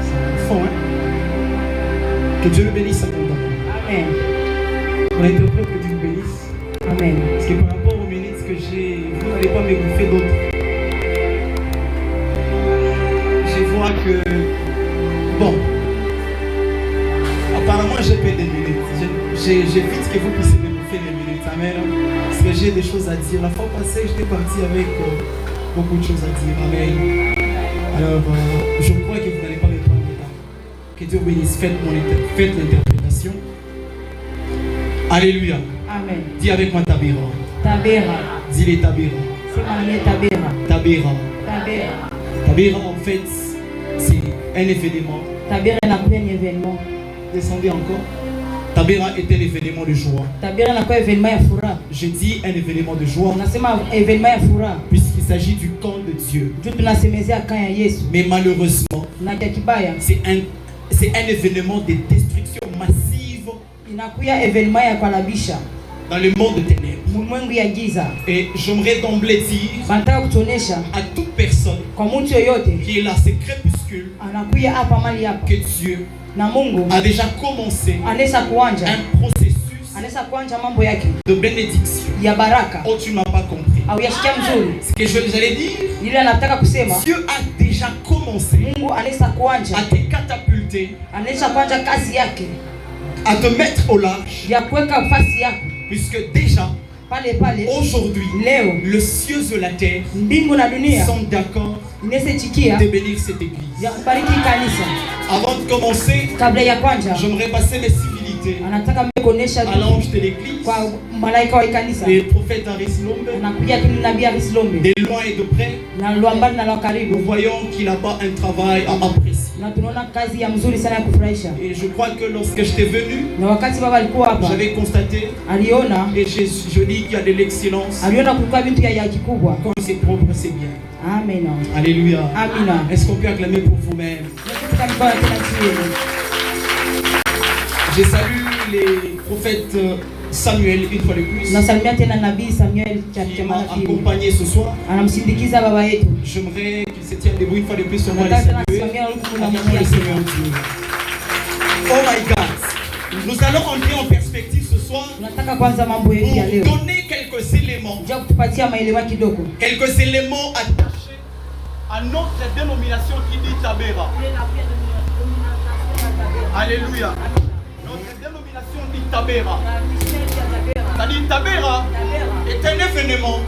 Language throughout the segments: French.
C'est fort, hein? Que Dieu le bénisse abondamment. Amen. On interprète que Dieu le bénisse. Amen. Parce que par rapport aux minutes que j'ai, vous n'allez pas me bouffer d'autres. Je vois que, bon, apparemment j'ai fait des minutes. J'évite que vous puissiez me bouffer les minutes. Amen. Parce que j'ai des choses à dire. La fois passée, j'étais parti avec beaucoup de choses à dire. Amen. Alors, je crois que vous n'allez pas me prendre le temps. Que Dieu bénisse. Faites l'interprétation. Alléluia. Amen. Dis avec moi Tabira. Tabera. Dis-les Tabira. C'est marié Tabera. Tabira. Tabera. Tabira, en fait, c'est un événement. Tabera n'a pas un événement. Descendez encore. Tabira est un événement de joie. Tabera n'a pas un événement à fura. Je dis un événement de joie. On a seulement un événement à fura. Puisqu'il s'agit du camp de Dieu. Mais malheureusement, c'est un événement de destruction massive dans le monde des ténèbres. Et j'aimerais d'emblée dire à toute personne qui est là, c'est crépuscule, que Dieu a déjà commencé un processus de bénédiction. Oh, tu n'as pas compris. Ce que j'allais dire, Dieu a déjà commencé à te catapulter, à te mettre au large, puisque déjà aujourd'hui le ciel et la terre sont d'accord de bénir cette église. Avant de commencer, j'aimerais passer les civilités à l'ange de l'église, le prophète Aris Lombe. De loin et de près, nous voyons qu'il n'a pas un travail à apprécier. Et je crois que lorsque j'étais venu, j'avais constaté, et je dis qu'il y a de l'excellence. Quand c'est propre, c'est bien. Amen. Alléluia. Amen. Est-ce qu'on peut acclamer pour vous-même? Je salue les prophètes Samuel une fois de plus, qui m'a accompagné ce soir. J'aimerais qu'il se tienne debout une fois de plus sur moi, les saluer. Acclamons le Seigneur Dieu. Oh my God. Nous allons entrer en perspective ce soir pour donner quelques éléments attachés à notre dénomination qui dit Tabera. Alléluia. Notre dénomination dit Tabera. C'est-à-dire Tabera est un événement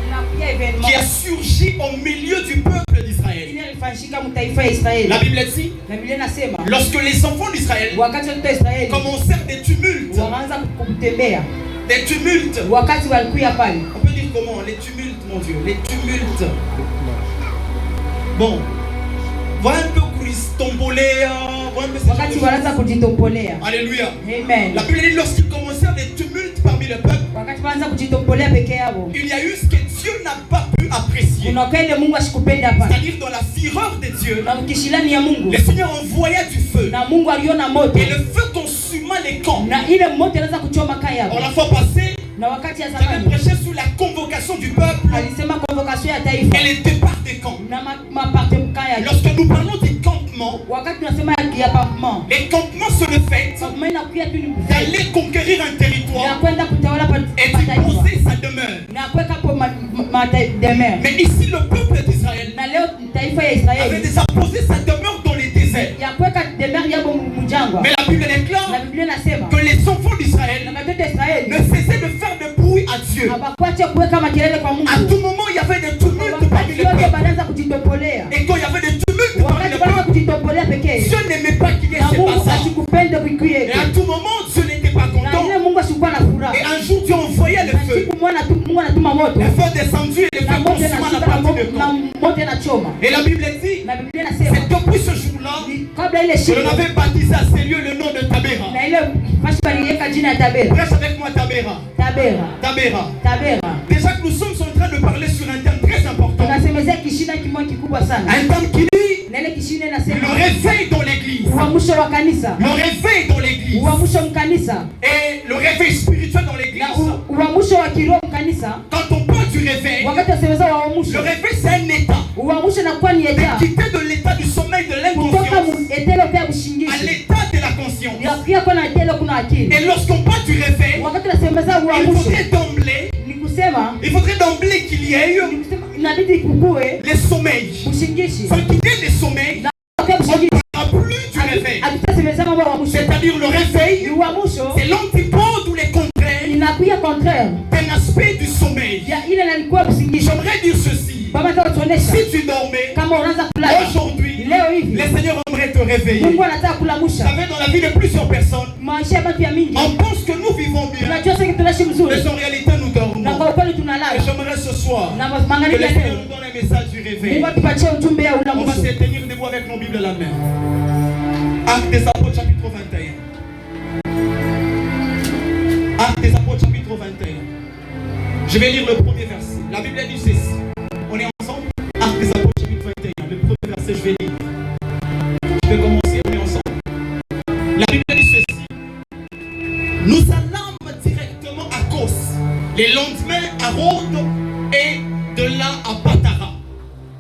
qui a surgi au milieu du peuple d'Israël. La Bible dit, lorsque les enfants d'Israël commencèrent des tumultes, on peut dire comment? Les tumultes, mon Dieu, les tumultes. Bon, voilà un peu tombolé, alléluia. Amen. La Bible dit, lorsqu'ils commencèrent des tumultes parmi le peuple, il y a eu ce que Dieu n'a pas pu apprécier. C'est-à-dire dans la fureur de Dieu, le Seigneur envoya du feu. Et le feu consuma les camps. On la fois passée, j'avais prêché sous la convocation du peuple et le départ des camps. Lorsque nous parlons des campements, les campements sont le fait d'aller conquérir un territoire et d'y poser sa demeure. Mais ici, le peuple d'Israël avait déjà posé sa demeure dans les déserts. Mais la Bible déclare que les enfants d'Israël ne cessaient de faire de bruit à Dieu. À tout moment, il y avait des tumultes parmi le peuple. Et quand il y avait des tumultes parmi le peuple, Dieu n'aimait pas qu'il y ait ces passages. Et à tout moment, Dieu n'était pas content. Et un jour, Dieu envoyait le feu. Le feu descendu et le feu consumant la partie de camp. Et la Bible dit, c'est depuis ce jour-là que l'on avait baptisé à ces lieux le nom de Tabera. Prêche avec moi Tabera. Déjà que nous sommes en train de parler sur un thème très important. Un thème qui dit le réveil dans l'église. Le réveil dans l'église. Et le réveil spirituel dans l'église. Quand on parle du réveil, le réveil c'est un état. De quitter de l'état du sommeil de l'inconscience à l'état de la conscience. Et lorsqu'on parle du réveil, il faudrait d'emblée qu'il y ait eu les sommeils. Sans qu'il y ait les sommeils, on ne parlera plus du réveil. C'est-à-dire le réveil, c'est l'antipode ou les contraires d'un aspect du sommeil. J'aimerais dire ceci. Si tu dormais, aujourd'hui, le Seigneur aimerait te réveiller. Vous savez, dans la vie de plusieurs personnes, on pense que nous vivons bien, mais en réalité nous dormons. Et j'aimerais ce soir que le Seigneur nous donne un message du réveil. On va se tenir debout avec nos Bibles à la main. Actes des Apôtres chapitre 21. Actes des Apôtres chapitre 21. Je vais lire le premier verset. La Bible dit ceci. On est ensemble. Actes des Apôtres chapitre 21. Le premier verset, je vais lire. Je vais commencer, on est ensemble. La Bible dit ceci. Nous allâmes directement à Kos, le lendemain à Rhodes et de là à Patara.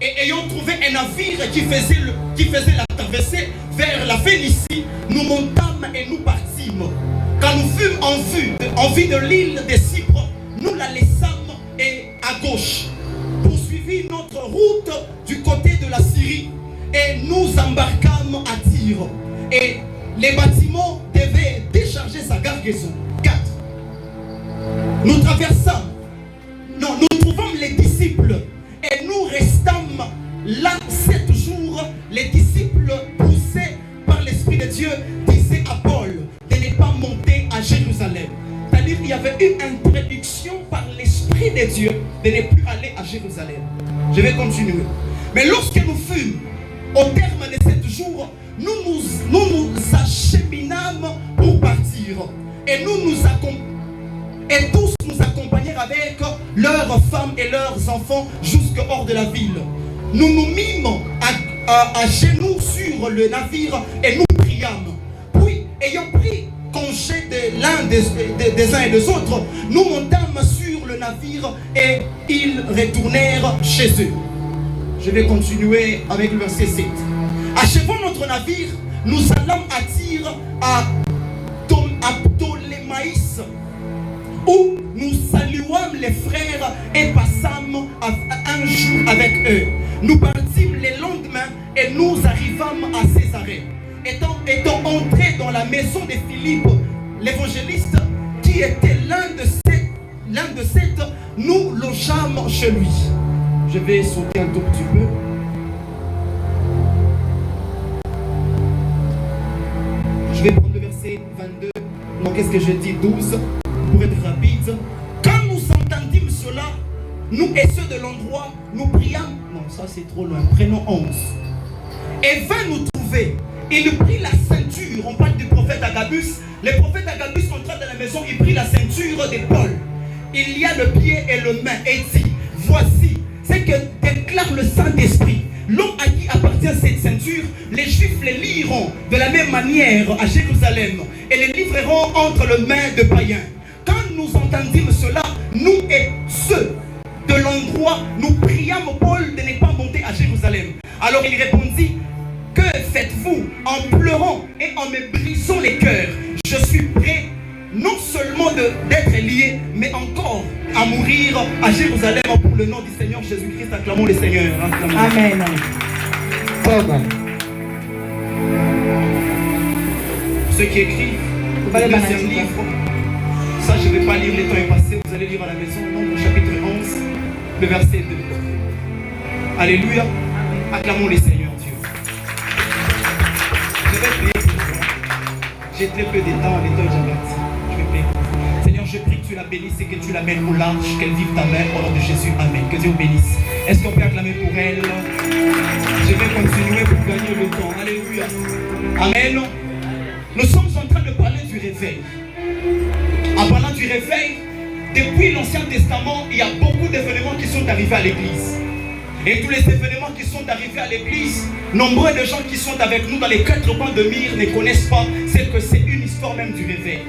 Et ayant trouvé un navire qui faisait la traversée vers la Phénicie, nous montâmes et nous partîmes. Quand nous fûmes en vue de l'île de Cypre, nous la laissâmes et à gauche. Poursuivit notre route du côté de la Syrie et nous embarquâmes à Tyr. Et les bâtiments devaient décharger sa cargaison. 4. Nous traversâmes, nous trouvâmes les disciples et nous restâmes là 7 jours. Les disciples, poussés par l'Esprit de Dieu, disaient à Paul de ne pas monter à Jérusalem. C'est-à-dire qu'il y avait une introduction par l'Esprit de Dieu de ne plus aller à Jérusalem. Je vais continuer. Mais lorsque nous fûmes au terme de 7 jours, nous nous acheminâmes pour partir. Et tous nous accompagnèrent avec leurs femmes et leurs enfants jusqu'au hors de la ville. Nous nous mîmes à genoux sur le navire et nous priâmes. Puis, ayant pris congé de l'un des uns et des autres, nous montâmes sur le navire et ils retournèrent chez eux. Je vais continuer avec le verset 7. Achevant notre navire, nous allâmes à Tyr à Ptolémaïs, où nous saluâmes les frères et passâmes un jour avec eux. Nous partîmes le lendemain et nous arrivâmes à Césarée. Étant entrés dans la maison de Philippe, l'évangéliste, qui était l'un de sept, nous logeâmes chez lui. Je vais sauter un tout petit peu. Je vais prendre le verset 22. Non, qu'est-ce que je dis? 12. Pour être rapide. Quand nous entendîmes cela, nous et ceux de l'endroit, nous priâmes. Non, ça c'est trop loin. Prenons 11. Et vint nous trouver. Il prit la ceinture. On parle du prophète Agabus. Le prophète Agabus entra dans la maison. Il prit la ceinture de Paul. Il y a le pied et le main. Et dit, voici ce que déclare le Saint-Esprit. L'homme à qui appartient cette ceinture, les Juifs les liront de la même manière à Jérusalem et les livreront entre les mains de païens. Quand nous entendîmes cela, nous et ceux de l'endroit, nous priâmes Paul de ne pas monter à Jérusalem. Alors il répondit, que faites-vous en pleurant et en me brisant les cœurs? Je suis prêt non seulement d'être lié, mais encore à mourir à Jérusalem pour le nom du Seigneur Jésus-Christ. Acclamons le Seigneur. Acclamons. Amen. Ceux qui écrivent, le deuxième livre, ça je ne vais pas lire, le temps est passé, vous allez lire à la maison, Nombre chapitre 11, le verset 2. Alléluia. Acclamons le Seigneur Dieu. Je vais prier pour toi. J'ai très peu de temps, le temps est déjà parti. Je vais prier. Seigneur, je prie que tu la bénisses et que tu l'amènes au large, qu'elle vive ta main au nom de Jésus. Amen. Que Dieu bénisse. Est-ce qu'on peut acclamer pour elle? Je vais continuer pour gagner le temps. Alléluia. Amen. Nous sommes en train de parler du réveil. En parlant du réveil, depuis l'Ancien Testament, il y a beaucoup d'événements qui sont arrivés à l'Église. Et tous les événements qui sont arrivés à l'église, nombreux de gens qui sont avec nous dans les 4 coins de Myre ne connaissent pas ce que c'est une histoire même du réveil.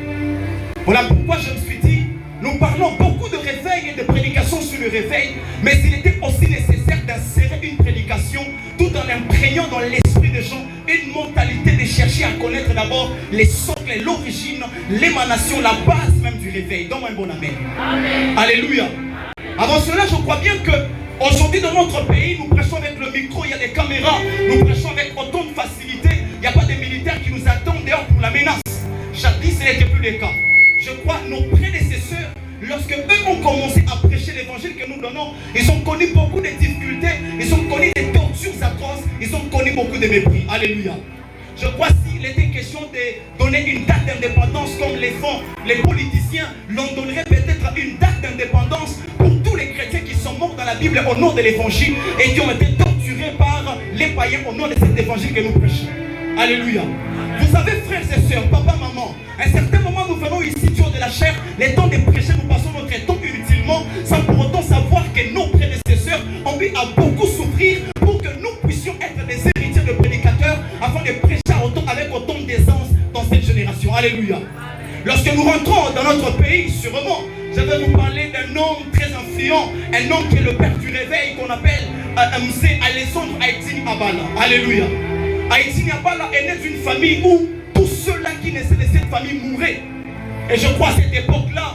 Voilà pourquoi je me suis dit, nous parlons beaucoup de réveil et de prédication sur le réveil, mais il était aussi nécessaire d'insérer une prédication tout en imprégnant dans l'esprit des gens une mentalité de chercher à connaître d'abord les socles, l'origine, l'émanation, la base même du réveil. Donne-moi un bon amen. Amen. Alléluia. Avant cela, je crois bien que aujourd'hui dans notre pays, nous prêchons avec le micro, il y a des caméras, nous prêchons avec autant de facilité. Il n'y a pas de militaires qui nous attendent dehors pour la menace. Jadis, ce n'était plus le cas. Je crois que nos prédécesseurs, lorsque eux ont commencé à prêcher l'évangile que nous donnons, ils ont connu beaucoup de difficultés, ils ont connu des tortures atroces, ils ont connu beaucoup de mépris. Alléluia. Je crois s'il était question de donner une date d'indépendance comme les font les politiciens, l'on donnerait peut-être une date d'indépendance pour tous les chrétiens qui sont morts dans la Bible au nom de l'évangile et qui ont été torturés par les païens au nom de cet évangile que nous prêchons. Alléluia. Vous savez, frères et sœurs, papa, maman, à un certain moment nous venons ici sur de la chair, les temps de prêcher, nous passons notre temps inutilement sans pour autant savoir que nos prédécesseurs ont eu à beaucoup souffrir pour que nous puissions être des héritiers de prédicateurs afin de prêcher avec autant d'aisance dans cette génération. Alléluia. Lorsque nous rentrons dans notre pays, sûrement, je vais vous parler d'un homme très influent, un homme qui est le père du réveil qu'on appelle M.C. Alessandro Haïtini Abala. Alléluia. Haïtini Abala est né d'une famille où tous ceux-là qui naissaient de cette famille mouraient. Et je crois à cette époque-là,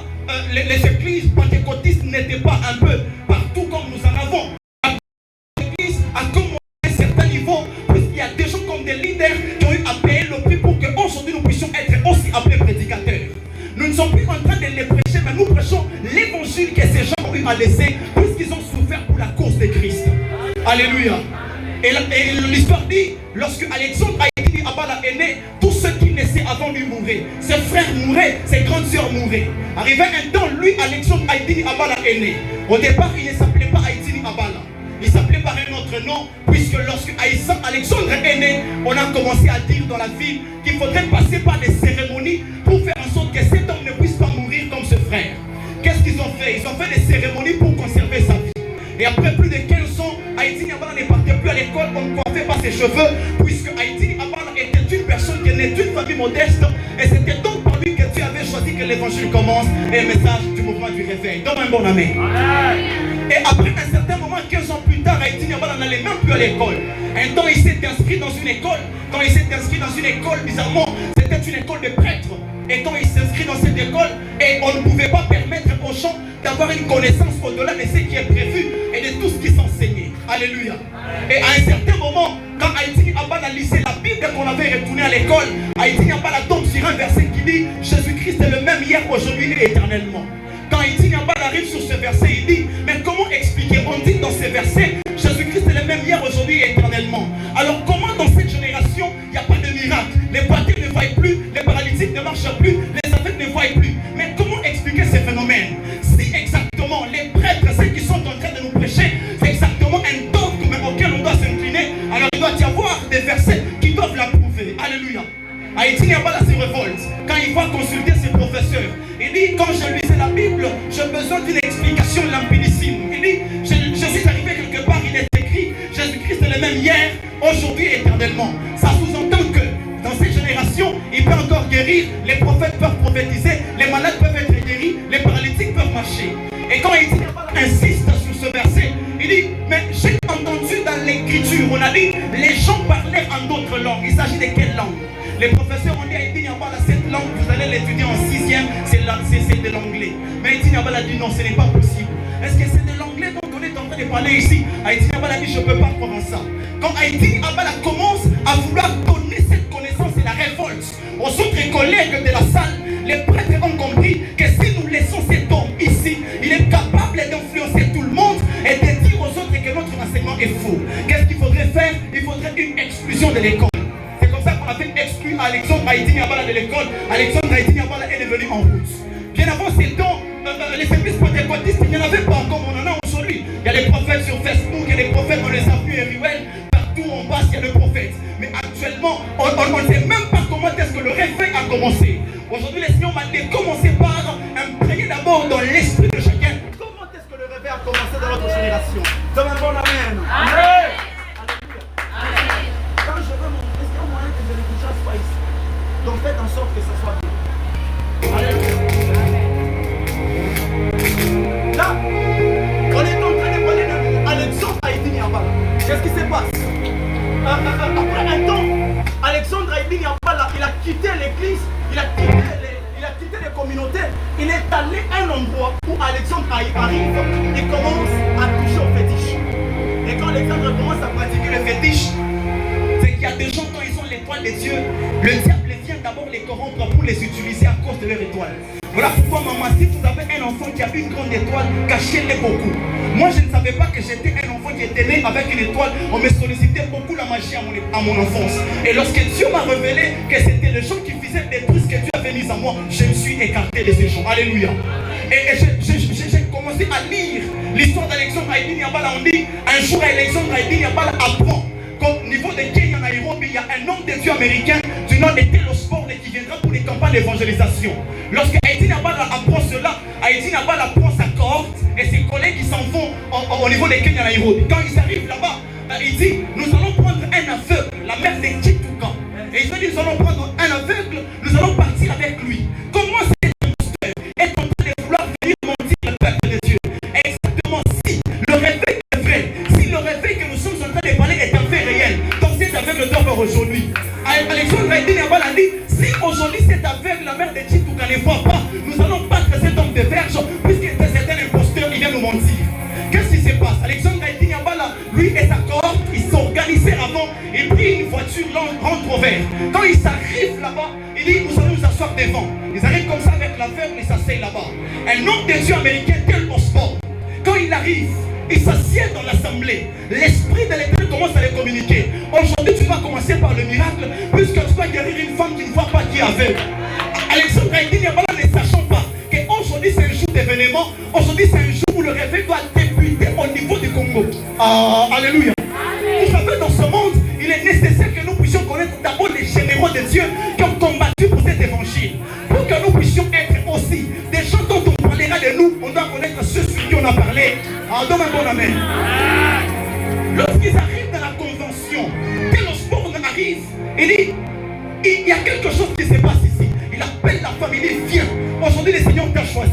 les églises pentecôtistes n'étaient pas un peu partout comme nous en avons. L'église a commencé à un certain niveau, puisqu'il y a des gens comme des leaders qui ont eu à payer le prix pour qu'aujourd'hui nous puissions être aussi appelés prédicateurs. Nous ne sommes plus en train de les prêcher, mais nous prêchons l'évangile que ces gens ont eu à laisser, puisqu'ils ont souffert pour la cause de Christ. Alléluia. Et l'histoire dit, lorsque Alexandre Haïtini Abala est né, tous ceux qui naissaient avant lui mouraient. Ses frères mouraient, ses grandes sœurs mouraient. Arrivé un temps, lui, Alexandre Haïtini Abala est né. Au départ, il ne s'appelait pas Haïtini Abala. Il s'appelait par un autre nom, puisque lorsque Alexandre est né, on a commencé à dire dans la ville qu'il faudrait passer par des cérémonies pour faire en sorte que cet homme ne puisse pas mourir comme ce frère. Qu'est-ce qu'ils ont fait? Ils ont fait des cérémonies pour conserver sa vie. Et après plus de 15 ans, Haïtini Abala ne partait plus à l'école, on ne coiffait pas ses cheveux, puisque Haïtini Abala était une personne qui est née d'une famille modeste, et c'était donc par lui que Dieu avait choisi que l'évangile commence, et le message du mouvement du réveil. Donne un bon amen. Et après un certain moment, 15 ans plus tard, Haïtini Abala n'allait même plus à l'école. Un temps, il s'est inscrit dans une école. Quand il s'est inscrit dans une école, bizarrement, c'était une école de prêtres. Et quand il s'inscrit dans cette école, et on ne pouvait pas permettre aux gens d'avoir une connaissance au-delà de ce qui est prévu et de tout ce qui s'enseignait. Alléluia. Et à un certain moment, quand Haïtini Abala lisait la Bible qu'on avait retournée à l'école, Haïtini Abala tombe sur un verset qui dit « Jésus-Christ est le même hier, aujourd'hui et éternellement ». Quand Haïtini Abala arrive sur ce verset, il dit « Mais comment expliquer? On dit dans ces versets, Jésus-Christ est le même hier, aujourd'hui et éternellement. Alors comment dans cette génération, il n'y a pas de miracle? Les partis ne voient plus, les paralytiques ne marchent plus, les aveugles ne voient plus. Mais comment expliquer ces phénomènes? Si exactement les prêtres, ceux qui sont en train de nous prêcher, c'est exactement un dogme auquel on doit s'incliner, alors il doit y avoir des versets qui doivent l'approuver. Alléluia. Haïtini Abala se révolte quand il va consulter ses professeurs. Il dit, quand je lisais la Bible, j'ai besoin d'une explication limpidissime. Il dit, je suis arrivé quelque part, il est écrit, Jésus-Christ est le même hier, aujourd'hui et éternellement. Ça sous-entend que dans cette génération, il peut encore guérir, les prophètes peuvent prophétiser, les malades peuvent être guéris, les paralytiques peuvent marcher. Et quand Haïtini Abala insiste sur ce verset, il dit, mais j'ai entendu dans l'écriture, on a dit, les gens parlaient en d'autres langues. Il s'agit de quelle langue? Les professeurs ont dit à Haïtini Abala, cette langue, vous allez l'étudier en 6e, c'est de l'anglais. Mais Haïtini Abala a dit non, ce n'est pas possible. Est-ce que c'est de l'anglais dont on est en train de parler ici? Haïtini Abala a dit, je ne peux pas croire en ça. Quand Haïtini Abala commence à vouloir donner cette connaissance et la révolte aux autres collègues de la salle, les prêtres ont compris que si nous laissons cet homme ici, il est capable d'influencer tout le monde et de dire aux autres que notre enseignement est faux. Qu'est-ce qu'il faudrait faire? Il faudrait une exclusion de l'école. C'est comme ça qu'on a fait exclure Alexandre Haïtini Abala de l'école. Alexandre Haïtini Abala est devenu en route. Bien avant ces temps, les services pentecôtistes, il n'y en avait pas comme on en a aujourd'hui. Il y a les prophètes sur Facebook, il y a les prophètes dans les appuis et ruelles. Partout où on passe, il y a le prophète. Mais actuellement, on ne sait même pas comment est-ce que le réveil a commencé. Aujourd'hui, les Seigneurs m'ont dit commencer par imprégner d'abord dans l'esprit de chacun. Comment est-ce que le réveil a commencé dans notre génération? Donne un bon amen. Amen. Quand je veux mon est-ce qu'il y a moyen que je ne touche pas ici? Donc faites en sorte que ça soit bien. Là, on est en train de parler d'Alexandre Haïtini Abala. Qu'est-ce qui se passe? Après un temps, l'église, il a quitté les communautés, il est allé à un endroit où Alexandre arrive et commence à toucher au fétiche. Et quand Alexandre commence à pratiquer le fétiche, c'est qu'il y a des gens, quand ils ont l'étoile des dieux, le diable vient d'abord les corrompre pour les utiliser à cause de leur étoile. Voilà pourquoi, maman, si vous avez un enfant qui a une grande étoile, cachez-les beaucoup. Moi, je ne savais pas que j'étais un enfant qui était né avec une étoile. On me sollicitait beaucoup la magie à mon enfance. Et lorsque Dieu m'a révélé que c'était les gens qui faisaient des trucs que Dieu avait mis en moi, je me suis écarté de ces gens. Alléluia. Et j'ai commencé à lire l'histoire d'Alexandre Haïdine Yabala. On dit, un jour, Alexandre Haïdine Yabala apprend qu'au niveau de Kenya, Nairobi, il y a un homme de Dieu américain du nom de Taylor Sport qui viendra pour les campagnes d'évangélisation. Lorsque Haïdine Yabala apprend cela, Haïdine Yabala prend sa cohorte et ses collègues qui s'en vont au niveau de Kenya, Nairobi. Quand ils arrivent là-bas, il dit, nous allons prendre un aveugle, la mère de Kituka. Et il dit, nous allons prendre un aveugle, nous allons partir avec lui. Comment cet imposteur est en train de vouloir venir mentir le peuple de Dieu? Exactement, si le réveil est vrai, si le réveil que nous sommes en train de parler est un fait réel, donc cet aveugle doit faire aujourd'hui. Alexandre Haïdine Yabala dit, si aujourd'hui cet aveugle, la mère de Kituka ne voit pas, nous allons battre cet homme de verge, puisqu'il est certain imposteur, il vient nous mentir. Qu'est-ce qui se passe? Alexandre Haïdine Yabala, lui et sa cohorte, ils s'organisaient avant, ils prennent une voiture Land Rover. Quand ils arrivent là-bas, il dit, nous allons nous asseoir devant. Ils arrivent comme ça avec l'aveugle, ils s'asseyent là-bas. Un homme de Dieu américain, tel Sport, quand il arrive, il s'assied dans l'assemblée. L'esprit de l'Éternel commence à les communiquer. Aujourd'hui, tu vas commencer par le miracle, puisque tu vas guérir une femme qui ne voit pas, qui est aveugle. Alexandre Haïdine Yabala, ne sachant pas qu'aujourd'hui c'est un jour d'événement, aujourd'hui c'est un jour où le réveil doit débuter au niveau du Congo. Alléluia. Vous savez, dans ce monde, il est nécessaire que nous puissions connaître d'abord les généraux de Dieu qui ont combattu pour cet évangile. Pour que nous puissions être aussi des gens dont on parlera de nous, on doit connaître ceux sur qui on a parlé. Donne un bon amen. Lorsqu'ils arrivent dans la convention, Taylor Sport arrive, il dit, il y a quelque chose qui se passe ici. Il appelle la famille, il dit, viens. Aujourd'hui, le Seigneur t'a choisi.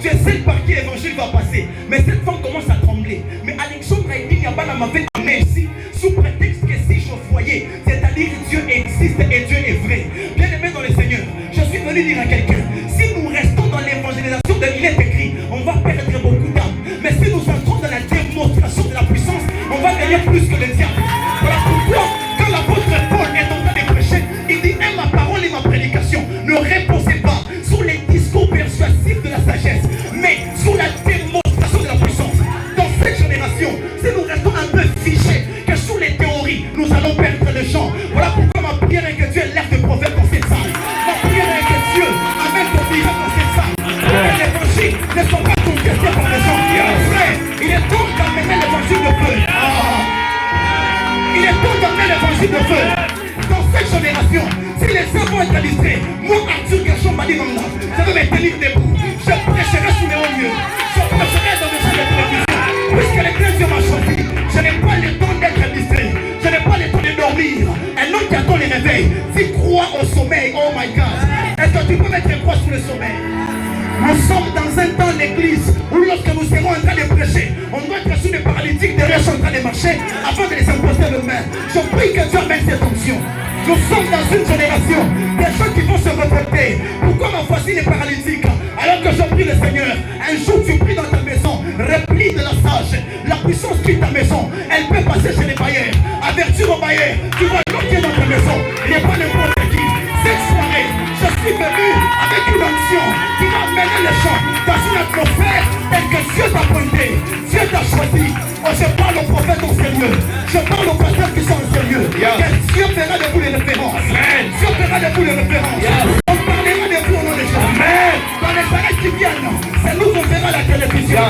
Tu es celle par qui l'évangile va passer. Mais cette femme commence à trembler. Mais Alexandre Haïdine Yabala m'avait amené ici sous prétexte que si je voyais, c'est-à-dire Dieu existe et Dieu est vrai. Bien aimé dans le Seigneur, je suis venu dire à quelqu'un, si nous restons dans l'évangélisation de il est écrit, on va perdre beaucoup d'âmes. Mais si nous entrons dans la démonstration de la puissance, on va gagner plus que le diable. Voilà pourquoi, quand l'apôtre Paul est en train de prêcher, il dit, ma parole et ma prédication ne reposez pas sur les discours persuasifs de la sagesse, mais sur la démonstration de la puissance. Dans cette génération, si nous restons un peu fichés que sous les théories, nous allons perdre le champ. Voilà pourquoi ma prière est que Dieu ait l'air de prophète dans cette salle. Ma prière est que Dieu amène ton miracle dans cette salle. Que l'évangile ne soit pas contesté par les gens. Frère, il est temps d'amener l'évangile de feu. Il est temps d'amener l'évangile de feu. Dans cette génération, si les savants étaient distraits, moi, Arthur Gershon m'a dit, je vais me tenir debout. Je prêcherai sous les hauts lieux. Je prêcherai dans les salles de télévision. Puisque l'Église m'a choisi, je n'ai pas le temps d'être distrait. Je n'ai pas le temps de dormir. Un homme qui attend le réveil, s'il croit au sommeil, oh my God. Est-ce que tu peux mettre croix sur le sommeil? Nous sommes dans un temps d'église où lorsque nous serons en train de prêcher, on doit être sur les paralytiques derrière sont en train de marcher avant de les imposer le main. Je prie que Dieu amène cette onction. Nous sommes dans une génération des gens qui vont se retraiter. Pourquoi ma voici les paralytiques? Alors que je prie le Seigneur, un jour tu pries dans ta maison, replie de la sage, la puissance quitte ta maison, elle peut passer chez les bailleurs. Avertir aux bailleurs, tu vas l'enquêter dans ta maison, il n'est pas n'importe qui. Cette soirée, je suis venu avec une action qui va mener les gens dans une atmosphère telle que Dieu t'a pointé, Dieu t'a choisi. Oh, je parle aux prophètes en sérieux, je parle aux pasteurs qui sont en sérieux. Que Dieu fera de vous les références. Dieu fera de vous les références. On parlera de vous au nom de Jésus. Dans les années qui viennent, c'est nous qu'on verra la télévision.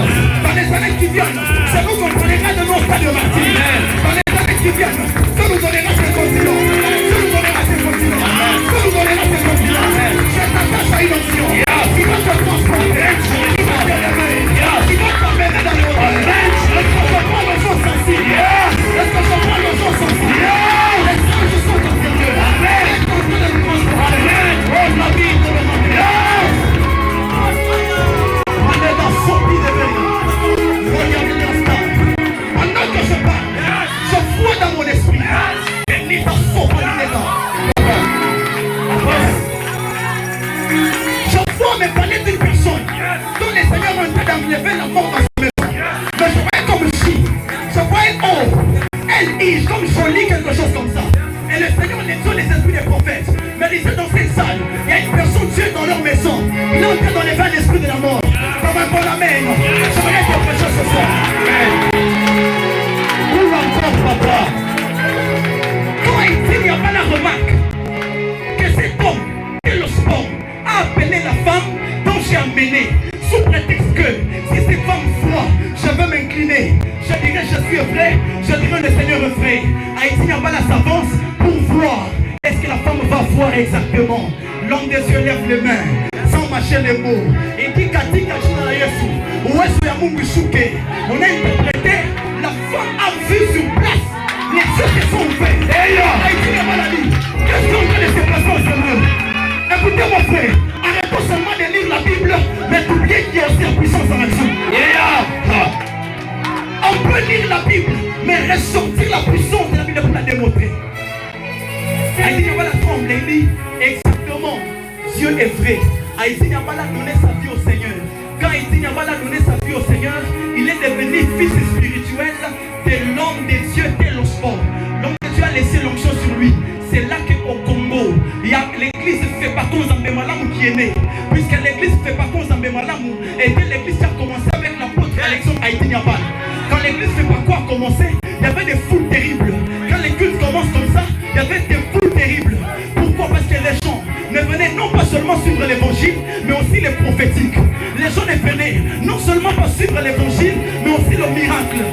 Dans les années qui viennent, c'est nous qu'on parlera de nos stades de martyrs. Dans les années qui viennent, Dieu nous donnera ses continents. Dieu nous donnera ses continents. Dieu nous donnera ses continents. Je t'attache à une option qui va te transporter, qui va t'élever, qui va t'amener dans le monde. Est-ce que je parle aux gens sensibles? Est-ce que je parle aux gens sensibles? Les anges sont en sérieux. Amen. Oh, la vie de l'homme. On est dans son pied de veille. Regardez l'instant. Pendant que je parle, je vois dans mon esprit Exactement. L'homme des yeux lève les mains, sans mâcher les mots. Et dit Katika China Yesu, Ouesso Yamungu Shuke. On a interprété, la femme a vu sur place les yeux qui sont ouverts. Haïti n'est pas la vie. Qu'est-ce qu'on fait de ces personnes, Seigneur? Écoutez mon frère, arrêtons seulement de lire la Bible, mais d'oublier qu'il y a aussi la puissance en action. On peut lire la Bible, mais ressortir la puissance de la Bible pour la démontrer. Haïti n'a pas la tremble, il dit exactement, Dieu est vrai. Haïti n'a pas donné sa vie au Seigneur. Quand Haïti n'a pas donné sa vie au Seigneur, il est devenu fils spirituel de l'homme de Dieu tel au sport. L'homme de Dieu a laissé l'onction sur lui. C'est là qu'au Congo, l'église ne fait pas comme Zambé Malamu qui est né. Puisque l'église ne fait pas comme Zambé Malamu, et dès l'église qui a commencé avec l'apôtre Alexandre Haïti Niabal. Quand l'église ne fait pas quoi commencer, il y avait des foules terribles. Quand les cultes commencent comme ça, il y avait des foules terribles. Pourquoi? Parce que les gens ne venaient non pas seulement suivre l'évangile, mais aussi les prophétiques. Les gens ne venaient non seulement pas suivre l'évangile, mais aussi le miracle.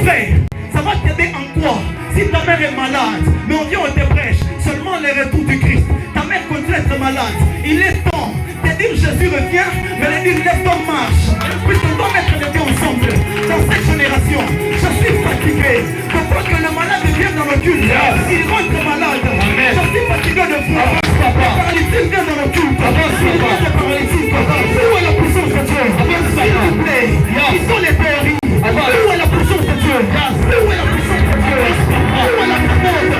Frère, ça va t'aider en quoi? Si ta mère est malade, mais on vient, on te prêche seulement le retour du Christ. Ta mère continue à être malade. Il est temps de dire Jésus revient, mais de dire lève ton marche. Puisqu'on doit mettre les deux ensemble. Dans cette génération, je suis fatigué. Je crois que le malade vient dans le culte. Il rentre malade. Je suis fatigué de voir. Le paralytique vient dans le culte. Il vient de paralytique. Où est la puissance de Dieu? S'il vous plaît, ils sont les théories. Où est la puissance de Dieu? Où est la puissance de Dieu? Où est la commande?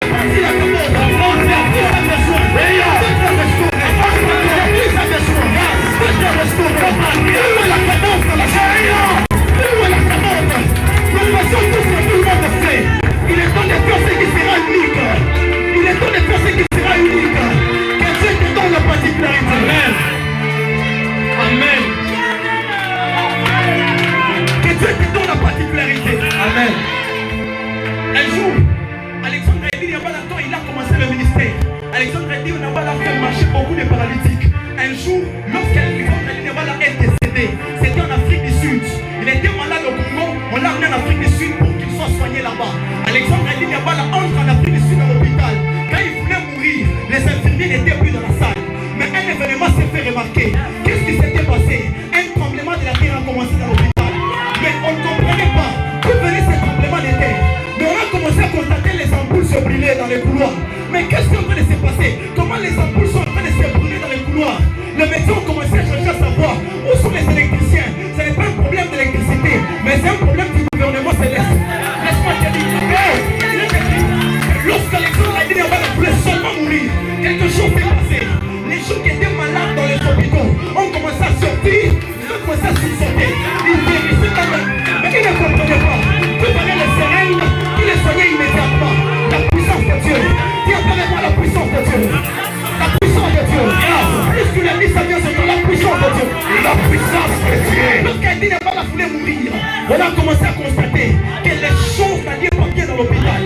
Si la commande, on a besoin. Où est la cadence de la charia? Où est la cadence? Nous faisons tout ce que tout le monde fait. Il est temps de faire ce qui sera unique. Il est temps de faire ce qui sera unique. Que Dieu te donne la particularité. Amen. Amen. Que Dieu te donne la particularité. Amen. Un jour, Alexandre Haïti Niabala, quand il a commencé le ministère, Alexandre Haïti Niabala a fait marcher beaucoup de paralytiques. Un jour, lorsqu'Alexandre Haïti Niabala est décédé, c'était en Afrique du Sud. Il était malade au Congo, on l'a amené en Afrique du Sud pour qu'il soit soigné là-bas. Alexandre Haïti Niabala entre en Afrique du Sud à l'hôpital. Quand il voulait mourir, les infirmiers n'étaient plus dans la salle. Mais un événement s'est fait remarquer. Qu'est-ce qui s'était passé? Un tremblement de la terre a commencé dans l'hôpital. Mais on ne comprenait pas d'où venait ce tremblement de terre. Mais on a commencé à constater les ampoules se brûler dans les couloirs. Mais qu'est-ce qui est en train de se passer? Comment les ampoules sont en train de se brûler dans les couloirs? Les médecins ont commencé à chercher à savoir où sont les électriciens. Ce n'est pas un problème d'électricité, mais c'est un problème du gouvernement céleste. Laisse-moi te dire, lorsqu'Alexandre Haïti Niabala voulait seulement mourir, quelque chose s'est passé. Les gens qui étaient malades dans les hôpitaux ont commencé à sortir, ils ont commencé à sursauter. Ils vérissaient quand même, mais ils ne comprenaient pas. Tout venait les seringues, ils les soignaient immédiatement. La puissance de Dieu. Dis appelle-moi la puissance de Dieu. La puissance de Dieu. Plus que la vie, ça vient sur la puissance de Dieu. La puissance de Dieu. Lorsqu'Haïti Niabala voulait mourir, on a commencé à constater que les choses n'allaient pas bien dans l'hôpital.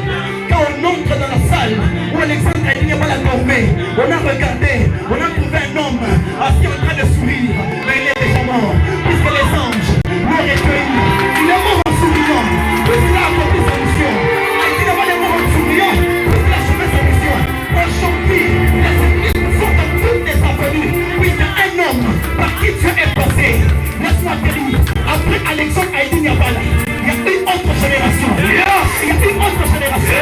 Quand on entre dans la salle où Alexandre Haïti Niabala dormait, on a regardé, on a trouvé un homme assis en train de sourire, mais il est déjà mort, puisque les anges l'ont recueilli. Il est mort en souriant, puisqu'il a accompli sa mission. Haïti Niabala est mort en souriant, puisqu'il a achevé sa mission. Aujourd'hui, les églises sont dans toutes les avenues, puisqu'il y a un homme par qui Dieu est passé. Laisse-moi te dire, après Alexandre Haïti Niabala, il y a une autre génération. Il y a une autre génération.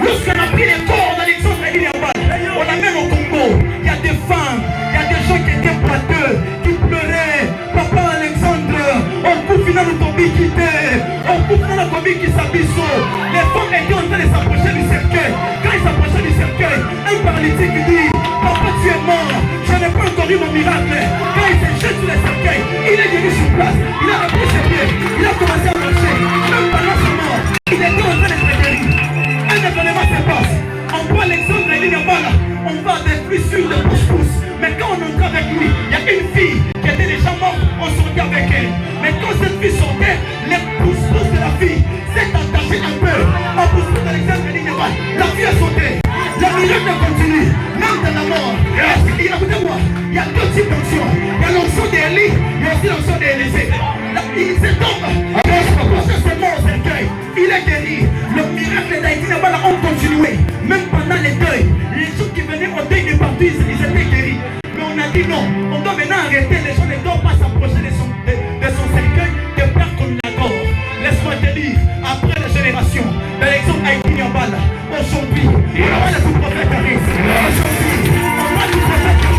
Lorsqu'on a pris les corps d'Alexandre Haïti Niabala, on l'amène au Congo. Il y a des femmes, il y a des gens qui étaient boiteux, qui pleuraient. Papa Alexandre, on coupe final de Tobi quitté, on coupe final de Tobi qui s'abisso. Les femmes étaient en train de s'approcher du cercueil. Quand ils s'approchaient du cercueil, un paralytique dit, papa tu es mort, je n'ai pas encore eu mon miracle. Quand il s'est jeté sur le cercueil, il est venu sur place, il a repris ses pieds, il a commencé à marcher. Même pendant sa mort, il était en train de se guérir. Un événement se passe. On voit Alexandre Haïti Niabala, on va des blessures de pouce-pouce. Mais quand on entre avec lui, il y a une fille qui était déjà morte, on sortait avec elle. Mais quand cette fille sortait, les pouce-pouce de la fille s'est attaché un peu au pouce-pouce d'Alexandre Haïti Niabala. La fille a sauté. Le miracle continue, même dans la mort. Il y a deux types d'onction. Il y a l'onction d'Élie, il y a aussi l'onction d'Élysée. Il s'est tombé. Après, c'est mort au cercueil. Il dire après la génération. Par exemple, Haïti Nyambala, aujourd'hui, on va tout prophète Aris. Aujourd'hui, on va tout prophète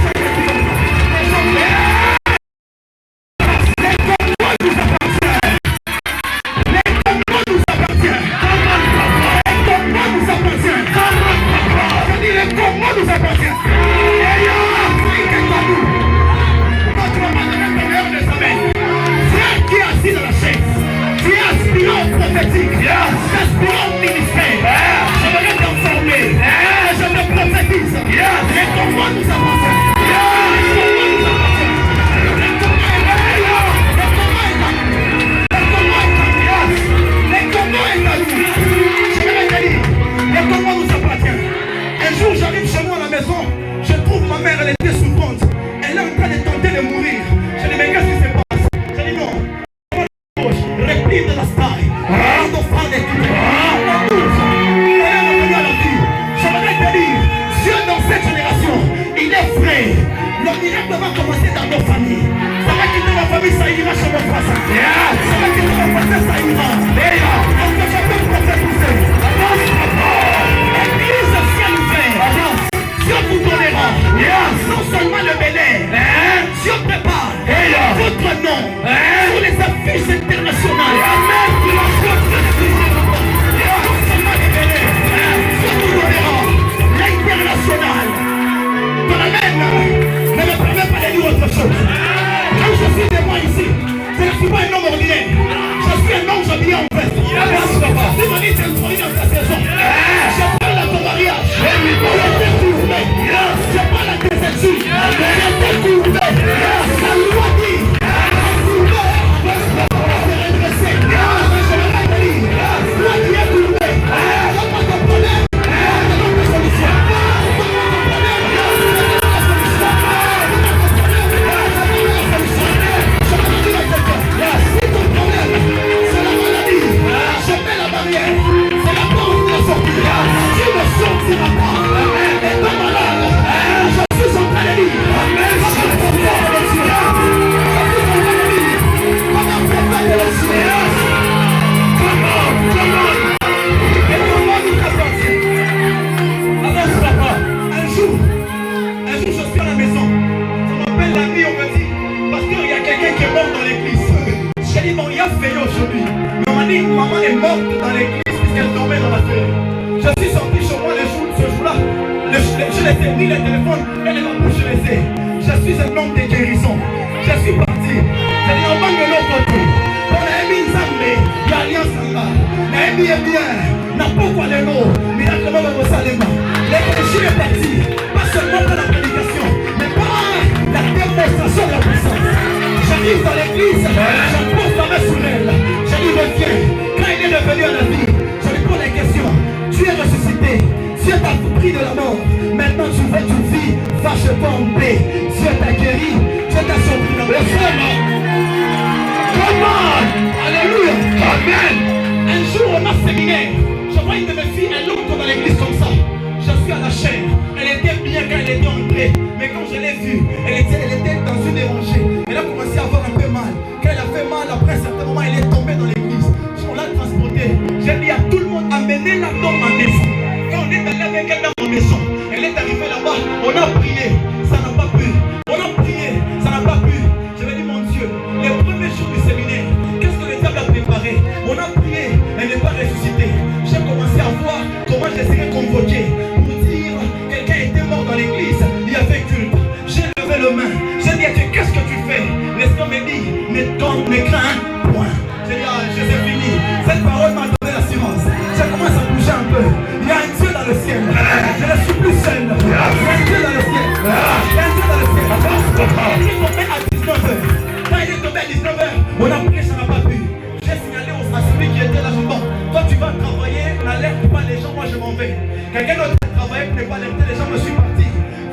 Quelqu'un d'autre a travaillé pour ne pas alerter les gens, je suis parti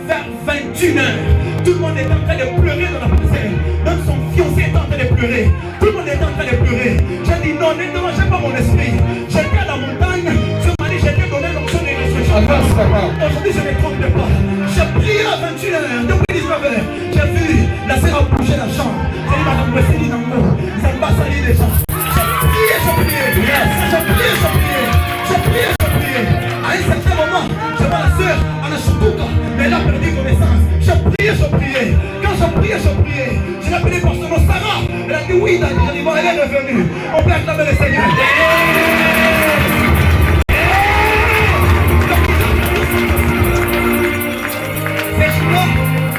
vers 21h. Tout le monde est en train de pleurer dans la parcelle. Même son fiancé est en train de pleurer. Tout le monde est en train de pleurer. J'ai dit non, ne dérangez pas mon esprit. J'étais à la montagne. Ce m'a dit, j'ai donné l'option de restriction. Aujourd'hui, je ne trompe pas. J'ai prié à 21h, depuis 19h. J'ai vu la sœur bouger la chambre. J'ai dit, madame, ça m'a sali les gens. J'ai prié, j'ai prié. Yes. On peut acclamer le Seigneur.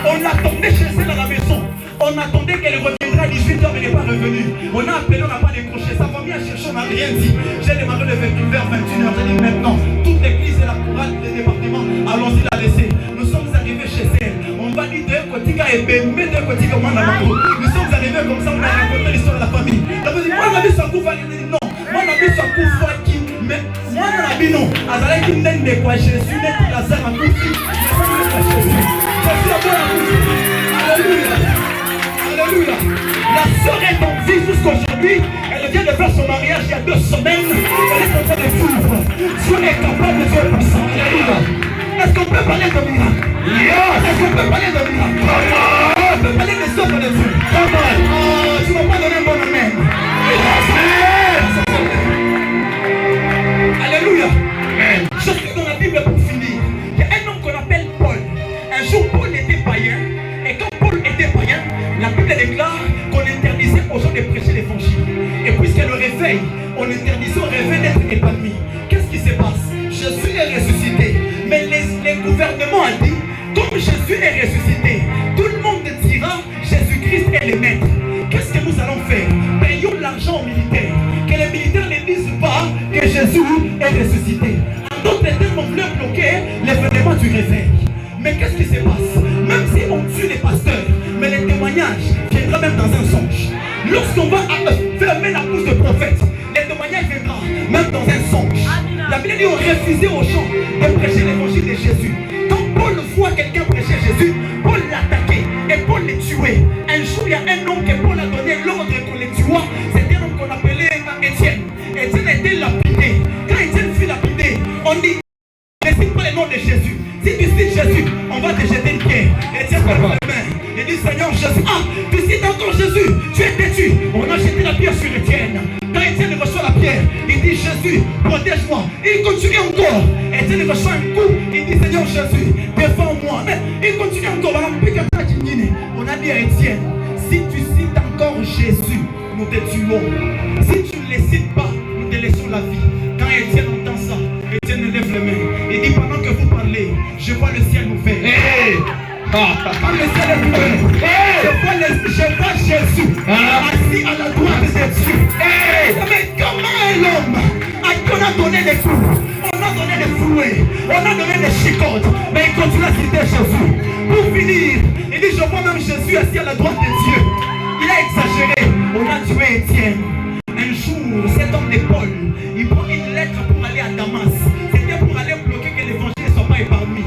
On attendait chez elle à la maison. On attendait qu'elle reviendra à 18h, mais elle n'est pas revenue. On a appelé, on n'a pas décroché. Sa famille a cherché, on n'a rien dit. J'ai démarré le 28 vers 21h. J'ai dit maintenant, toute l'église et la chorale des départements, allons-y la laisser. Nous sommes arrivés chez elle. On va dire de Kotika et Bémé de Kotika Manamako. Nous sommes arrivés comme ça, on a raconté l'histoire de la famille. Elle me dit, moi, on a vu ça coup, non. Moi, on a vu ça coup, mais moi, on a vu non. Azalé qui m'aime de quoi Jésus n'est plus la sœur à tout. Alléluia. Alléluia. La sœur est en vie jusqu'aujourd'hui. Elle vient de faire son mariage il y a 2 semaines. Elle est en train de vivre. Dieu est capable, Dieu est puissant. Alléluia. Est-ce qu'on peut parler de miracle? Est-ce qu'on peut parler de miracle? On peut parler des œuvres de Dieu. Tu ne vas pas donner un bon amen. Alléluia. Je suis dans la Bible pour finir. Il y a un homme qu'on appelle Paul. Un jour, Paul était païen. Et quand Paul était païen, la Bible déclare qu'on interdisait aux gens de prêcher l'évangile. Et puisque le réveil, on interdisait au réveil d'être épanoui. Qu'est-ce qui se passe? Jésus est ressuscité. Mais les gouvernements ont dit, comme Jésus est ressuscité, tout le monde dira Jésus-Christ est le maître. Qu'est-ce que nous allons faire? Payons l'argent aux militaires. Que les militaires ne disent pas que Jésus est ressuscité. En d'autres termes, on voulait bloquer l'événement du réveil. Mais qu'est-ce qui se passe? Même si on tue les pasteurs, mais les témoignages viendront même dans un songe. Lorsqu'on va fermer la bouche de prophète, les témoignages viendront même dans un songe. La Bible dit on refusait aux gens de prêcher l'évangile de Jésus. Quand Paul voit quelqu'un prêcher Jésus, Paul l'attaquait et Paul les tuait. Un jour, il y a un homme que Paul a donné l'ordre qu'on les tuait. C'était un homme qu'on appelait Étienne. Étienne a été lapidé. Quand Étienne fut lapidé, on dit ne cite pas le nom de Jésus. Si tu cites Jésus, on va te jeter une pierre. Étienne lève la main. Il dit Seigneur Jésus. Ah, tu cites encore Jésus. Tu es têtu. On a jeté la pierre sur Étienne. Quand Étienne reçoit la pierre, il dit Jésus, protège-moi. Il continue encore. Étienne reçoit un coup. Il dit Seigneur Jésus, défends-moi. Mais il continue encore. On a dit à Étienne, si tu cites encore Jésus, nous te tuons. Si tu ne les cites pas, nous te laissons la vie. Quand Étienne entend ça, Étienne lève les mains. Il dit pendant que vous parlez, je vois le ciel ouvert. Quand le ciel est ouvert, je vois Jésus assis à la droite de Dieu. Mais comment l'homme à qui on a donné des coups, on a donné des fouets, on a donné des chicottes, mais il continue à citer Jésus. Pour finir, il dit je vois même Jésus assis à la droite de Dieu. Il a exagéré. On a tué Étienne. Un jour, cet homme de Paul, il prend une lettre pour aller à Damas. C'était pour aller bloquer que l'évangile ne soit pas épargné.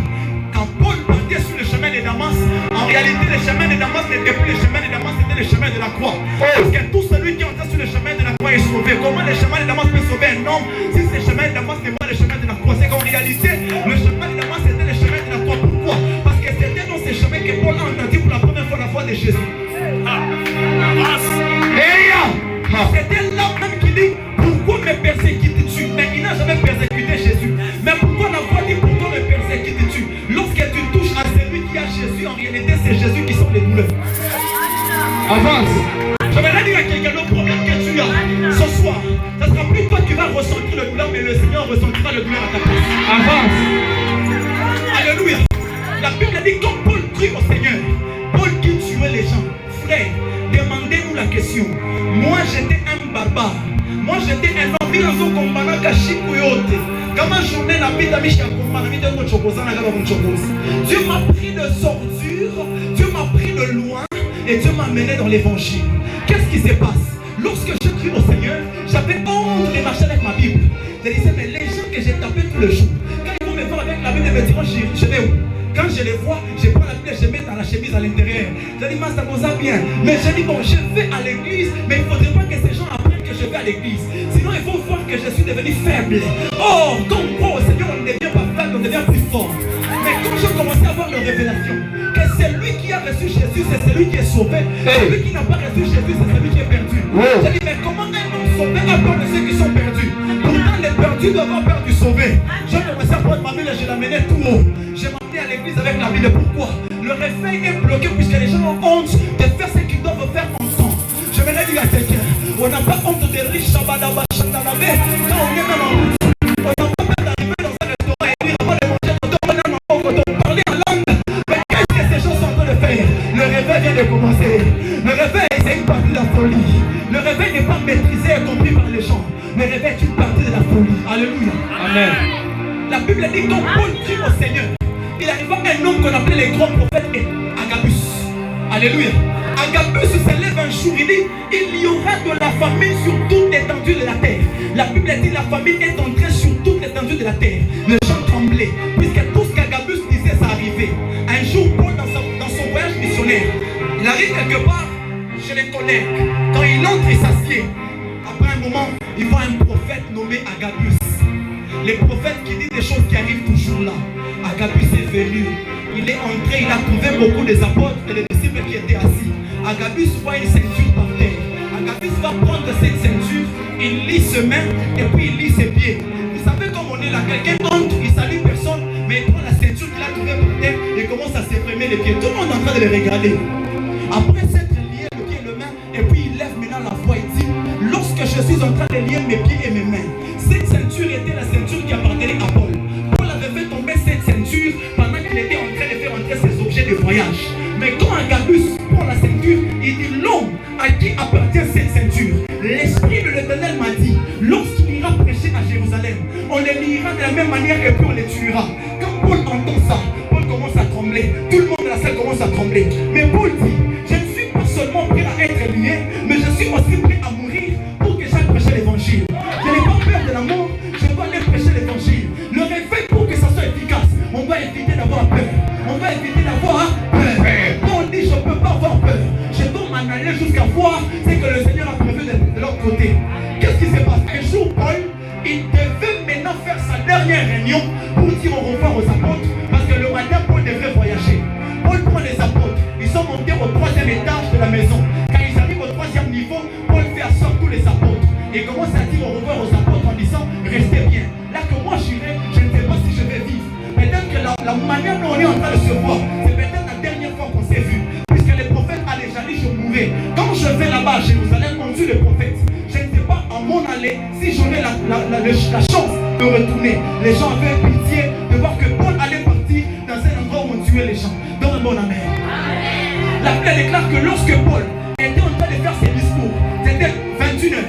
Quand Paul partait sur le chemin de Damas, en réalité, le chemin de Damas n'était plus le chemin de Damas, c'était le chemin de la croix. Parce que tout celui qui entrait sur le chemin de la croix est sauvé. Comment le chemin de Damas peut sauver un homme si ce chemin de Damas n'est pas le chemin de la croix? C'est qu'en réalité, le chemin de Damas c'était le chemin de la croix. Pourquoi? Parce que c'était dans ce chemin que Paul a entendu pour la première fois la voix de Jésus. C'était là même qui dit pourquoi me persécutes-tu? Mais il n'a jamais persécuté Jésus. Mais pourquoi la voix dit pourquoi me persécutes-tu? Lorsque tu touches à celui qui a Jésus, en réalité c'est Jésus qui sort les douleurs. Avance. Je vais dire à quelqu'un le problème que tu as ce soir. Ce ne sera plus toi qui vas ressentir le douleur, mais le Seigneur ressentira le douleur à ta place. Avance. Alléluia. La Bible dit comme Paul crie au Seigneur, Paul qui tuait les gens. Frère, demandez-nous la question. Moi j'étais un barbare. Moi j'étais un homme. Dieu m'a pris de sordure, Dieu m'a pris de loin et Dieu m'a mené dans l'évangile. Qu'est-ce qui se passe? Lorsque je crie au Seigneur, j'avais honte de marcher avec ma Bible. Je disais mais les gens que j'ai tapés tous les jours, quand ils vont me voir avec la Bible, ils me diront je vais où? Quand je les vois, je prends la Bible et je mets dans la chemise à l'intérieur. Je dis, ça vous bien. Mais je dis, bon, je vais à l'église, mais il ne faudrait pas que ces gens apprennent que je vais à l'église. Sinon, ils vont voir que je suis devenu faible. Oh, comme oh, Seigneur, on ne devient pas faible, on devient plus fort. Mais quand je commençais à avoir la révélation, que celui qui a reçu Jésus, c'est celui qui est sauvé. Celui qui n'a pas reçu Jésus, c'est celui qui est perdu. Je dis, mais comment un homme sauvé a peur de ceux qui sont perdus? Pourtant, les perdus doivent avoir peur du sauvé. Je commençais à prendre ma Bible et je l'amenais tout haut. Je m'amenais à l'église avec la Bible. Pourquoi? Le réveil est bloqué puisque les gens ont honte de faire ce qu'ils doivent faire ensemble. Je vais dire à quelqu'un, On n'a pas honte des riches. Quand on est même en route, on n'a pas peur d'arriver dans un restaurant et dire avant de manger, on parler en langue. Mais qu'est-ce que ces gens sont en train de faire? Le réveil vient de commencer. Le réveil, c'est une partie de la folie. Le réveil n'est pas maîtrisé et compris par les gens. Le réveil est une partie de la folie. Alléluia. Amen. La Bible dit donc Paul dit au Seigneur, il arriva un homme qu'on appelait les grands prophètes Agabus. Alléluia. Agabus se lève un jour, il dit, il y aura de la famine sur toute l'étendue de la terre. La Bible dit la famine est entrée sur toute l'étendue de la terre. Les gens tremblaient, puisque tout ce qu'Agabus disait, ça arrivait. Un jour, Paul, dans son voyage missionnaire, il arrive quelque part chez les collègues. Quand il entre, il s'assied. Après un moment, il voit un prophète nommé Agabus. Les prophètes qui disent des choses qui arrivent toujours là. Agabus est venu. Il est entré, il a trouvé beaucoup des apôtres et des disciples qui étaient assis. Agabus voit une ceinture par terre. Agabus va prendre cette ceinture, il lit ses mains et puis il lit ses pieds. Vous savez comme on est là, quelqu'un entre, il salue personne, mais il prend la ceinture qu'il a trouvée par terre et commence à s'effrémer les pieds. Tout le monde est en train de les regarder. Après s'être lié le pied et le main, et puis il lève maintenant la voix et dit, lorsque je suis en train de lier mes pieds et mes mains, cette ceinture était la ceinture qui appartenait à Paul. Paul avait fait tomber cette ceinture pendant qu'il était en train de faire entrer ses objets de voyage. Mais quand Agabus prend la ceinture, il dit l'homme à qui appartient cette ceinture. L'Esprit de l'Éternel m'a dit, lorsqu'il ira prêcher à Jérusalem, on les liera de la même manière et puis on les tuera. Quand Paul entend ça, Paul commence à trembler. Tout le monde de la salle commence à trembler. Mais Paul dit, je ne suis pas seulement prêt à être lié, mais je suis aussi prêt à mourir pour que j'aille prêcher l'évangile. Je n'ai pas peur de la mort, je dois aller prêcher l'évangile. Le réveil, pour que ça soit efficace, on doit éviter d'avoir peur. On doit éviter d'avoir peur. Quand on dit je ne peux pas avoir peur, je dois m'en aller jusqu'à voir ce que le Seigneur a prévu de l'autre côté. Qu'est-ce qui se passe? Un jour, Paul, il devait maintenant faire sa dernière réunion pour dire au revoir aux apôtres, parce que le matin, Paul devrait voyager. Paul prend les apôtres, ils sont montés au 3e étage de la maison. Quand ils arrivent au 3e niveau, Paul fait asseoir tous les apôtres. Et commence à dire au revoir aux apôtres en disant, restez bien. Là que moi j'irai, je ne sais pas si je vais vivre. Peut-être que la manière dont on est en train de se voir, c'est peut-être la dernière fois qu'on s'est vu. Puisque les prophètes allaient, j'allais, je mourrai. Quand je vais là-bas à Jérusalem, on tue les prophètes. Je ne sais pas en mon aller si j'aurai la chance de retourner. Les gens avaient pitié de voir que Paul allait partir dans un endroit où on tuait les gens. Dans un bon amen. La Bible déclare que lorsque Paul était en train de faire ses discours, c'était 21h,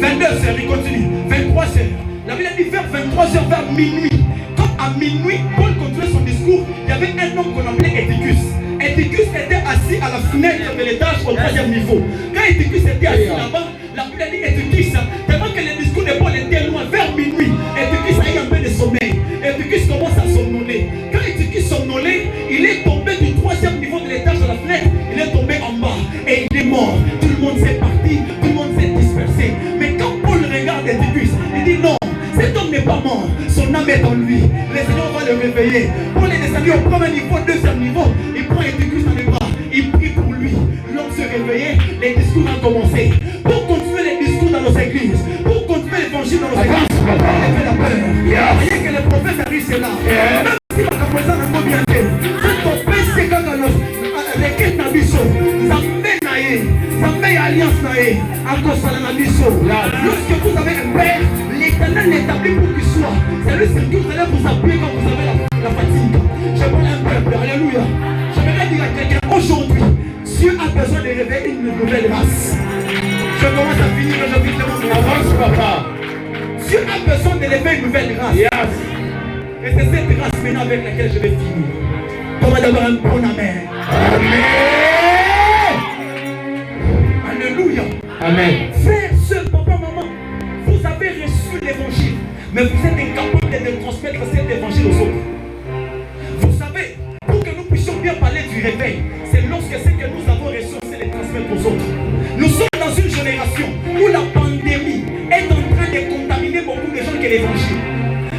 22h, il continue, 23h. La Bible dit vers 23h, vers minuit. Quand à minuit, Paul continuait son discours, il y avait un homme qu'on appelait Eutychus. Eutychus était assis à la fenêtre de l'étage au 3e niveau. Quand Eutychus était assis là-bas, la Bible dit Eutychus, tellement que le discours de Paul était loin, vers minuit, Eutychus a eu un peu de sommeil. Eutychus commence à somnoler. Quand Eutychus somnolait, il est tombé du 3e niveau de l'étage de la fenêtre, il est tombé en bas et il est mort. Tout le monde s'est parti, tout le monde s'est dispersé. Mais quand Paul regarde Eutychus, il dit non, cet homme n'est pas mort, son âme est en lui. Le Seigneur va le réveiller. Paul est descendu au 1er niveau, 2e niveau. Il prend Eutychus dans les bras, il prie pour lui. L'homme se réveillait, les discours ont commencé. Pour continuer les discours dans nos églises, pour continuer l'évangile dans nos églises, il fait la peur. Voyez que les prophètes arrivent, c'est là. Même si la capoeira n'a pas bien fait, c'est ton père, c'est quand les quêtes n'a biso, ça fait alliance naé, à cause de la biso. Lorsque vous avez un père, l'Éternel l'établit pour qu'il soit. C'est lui sur qui vous allez vous appuyer quand vous avez la fatigue. Je parle un peuple, alléluia. J'aimerais dire à quelqu'un, aujourd'hui, Dieu a besoin de réveiller une nouvelle race. Je commence à finir, je finis de avance, papa. Dieu a besoin de réveiller une nouvelle race. Yes. Et c'est cette race maintenant avec laquelle je vais finir. Comment d'abord un bon amen. Amen. Alléluia. Amen. Frères, sœurs, papa, maman, vous avez reçu l'évangile, mais vous êtes incapable de transmettre cet évangile aux autres. Vous savez, pour que nous puissions bien parler du réveil, c'est lorsque ce que nous avons reçu, c'est les transmettre aux autres. Nous sommes dans une génération où la pandémie est en train de contaminer beaucoup de gens que l'évangile.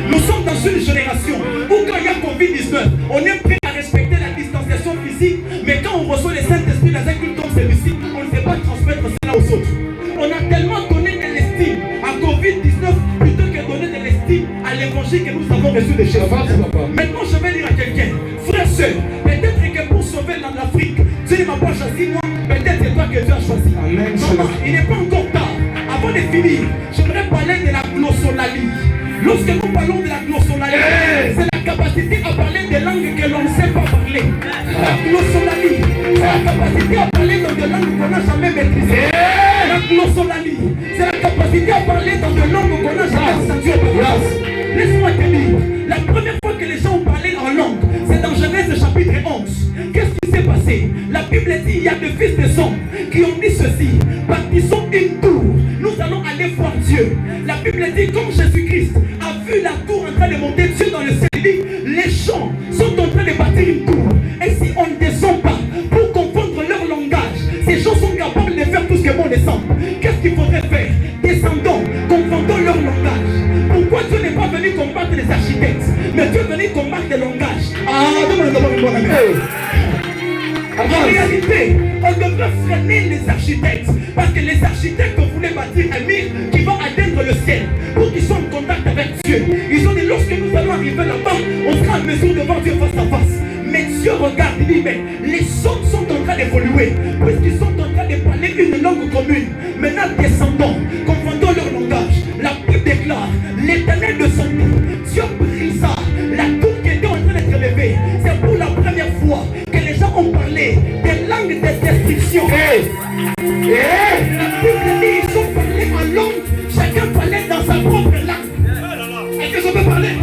Nous sommes dans une génération où quand il y a Covid-19, on est prêt à respecter la distanciation physique, mais quand on reçoit le Saint-Esprit dans un culte comme celui-ci, on ne sait pas transmettre cela aux autres. On a tellement donné de l'estime à Covid-19 plutôt que donner de l'estime à l'évangile que nous avons reçu de Jésus. Maintenant, je vais dire à quelqu'un, frère, sœur, peut-être que pour sauver l'Afrique, Dieu ne m'a pas choisi moi, peut-être c'est toi que Dieu a choisi. Amen. Maman, il n'est pas encore tard. Lorsque nous parlons de la glossolalie, c'est la capacité à parler des langues que l'on ne sait pas parler. La glossolalie, c'est la capacité à parler dans des langues qu'on n'a jamais maîtrisées. La glossolalie, c'est la capacité à parler dans des langues qu'on n'a jamais entendues auparavant. Laisse-moi te dire, la première fois que les gens ont parlé en langue, c'est dans Genèse chapitre 11. Qu'est-ce qui s'est passé? La Bible dit, il y a deux fils des hommes qui ont dit ceci: bâtissons une tour, nous allons aller voir Dieu. La Bible dit, comme Jésus-Christ a vu la tour en train de monter, Dieu dans le ciel, il dit, les gens sont en train de bâtir une tour. Et si on ne descend pas pour comprendre leur langage, ces gens sont capables de faire tout ce que bon descend. Qu'est-ce qu'il faudrait faire? Descendons, confondons leur langage. Pourquoi Dieu n'est pas venu combattre les architectes, mais Dieu est venu combattre les langages? En réalité, on devrait freiner les architectes, parce que les architectes voulaient bâtir un mur qui va atteindre le ciel pour qu'ils soient en contact avec Dieu. Ils ont dit, lorsque nous allons arriver là-bas, on sera en mesure de voir Dieu face à face. Mais Dieu regarde, il dit, mais les hommes sont en train d'évoluer, puisqu'ils sont en train de parler une langue commune. Maintenant, descendons, confondons leur langage. La Bible déclare, l'Éternel de son tour, Dieu brisa la tour qui était en train d'être élevée. C'est pour la première fois que les gens ont parlé des langues de destruction. La Bible dit, ils ont parlé en langue, chacun parlait dans sa propre langue. Est-ce que je peux parler?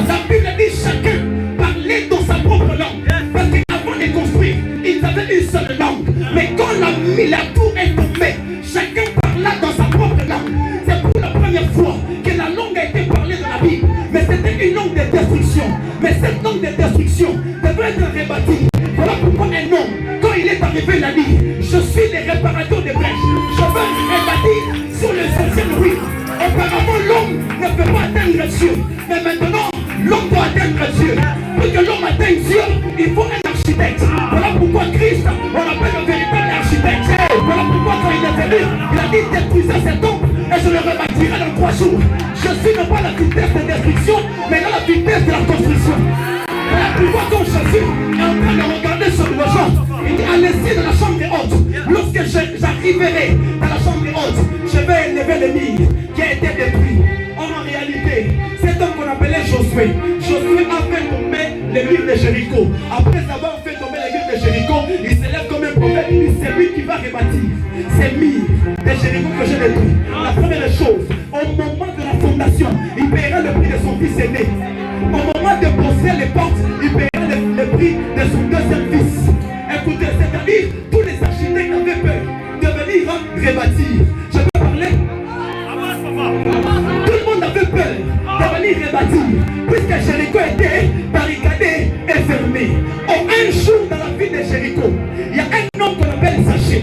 La Bible dit, chacun parlait dans sa propre langue. Parce qu'avant de construire, ils avaient une seule langue. Mais quand la tour est tombée, chacun parla dans sa propre langue. C'est pour la première fois que la langue a été parlée dans la Bible. Mais c'était une langue de destruction. Mais cette langue de destruction devait être rebâtie. Voilà pourquoi un homme, quand il est arrivé, il a dit, je suis le réparateur des brèches. Je veux rebâtir sur les anciennes ruines. Auparavant, l'homme ne peut pas atteindre Dieu. Mais maintenant, l'homme doit atteindre Dieu. Pour que l'homme atteigne Dieu, il faut un architecte. Voilà pourquoi Christ, on l'appelle le véritable architecte. Voilà pourquoi quand il est venu, il a dit, détruisez cet temple et je le rebâtirai dans 3 jours. Je suis non pas la vitesse de destruction, mais dans la vitesse de la construction. Voilà pourquoi quand Jésus est en train de regarder sur le gens, il dit, allez-y dans la chambre haute. Lorsque j'arriverai dans la chambre haute, je vais élever le mur qui a été détruit. Or, en réalité, cet homme qu'on appelait Josué a fait tomber les murs de Jéricho. Après avoir fait tomber les murs de Jéricho, il s'élève comme un prophète. Il dit, c'est lui qui va rebâtir ces murs de Jéricho que j'ai détruit. La première chose, au moment de la fondation, il paiera le prix de son fils aîné. Au moment de poser les portes, il paiera le prix de son deuxième fils. Écoutez, c'est-à-dire, tous les architectes avaient peur de venir rebâtir. Je peux parler? Tout le monde avait peur de venir rebâtir, puisque Jéricho était barricadé et fermé. Un jour dans la ville de Jéricho, il y a un homme qu'on appelle Zachée.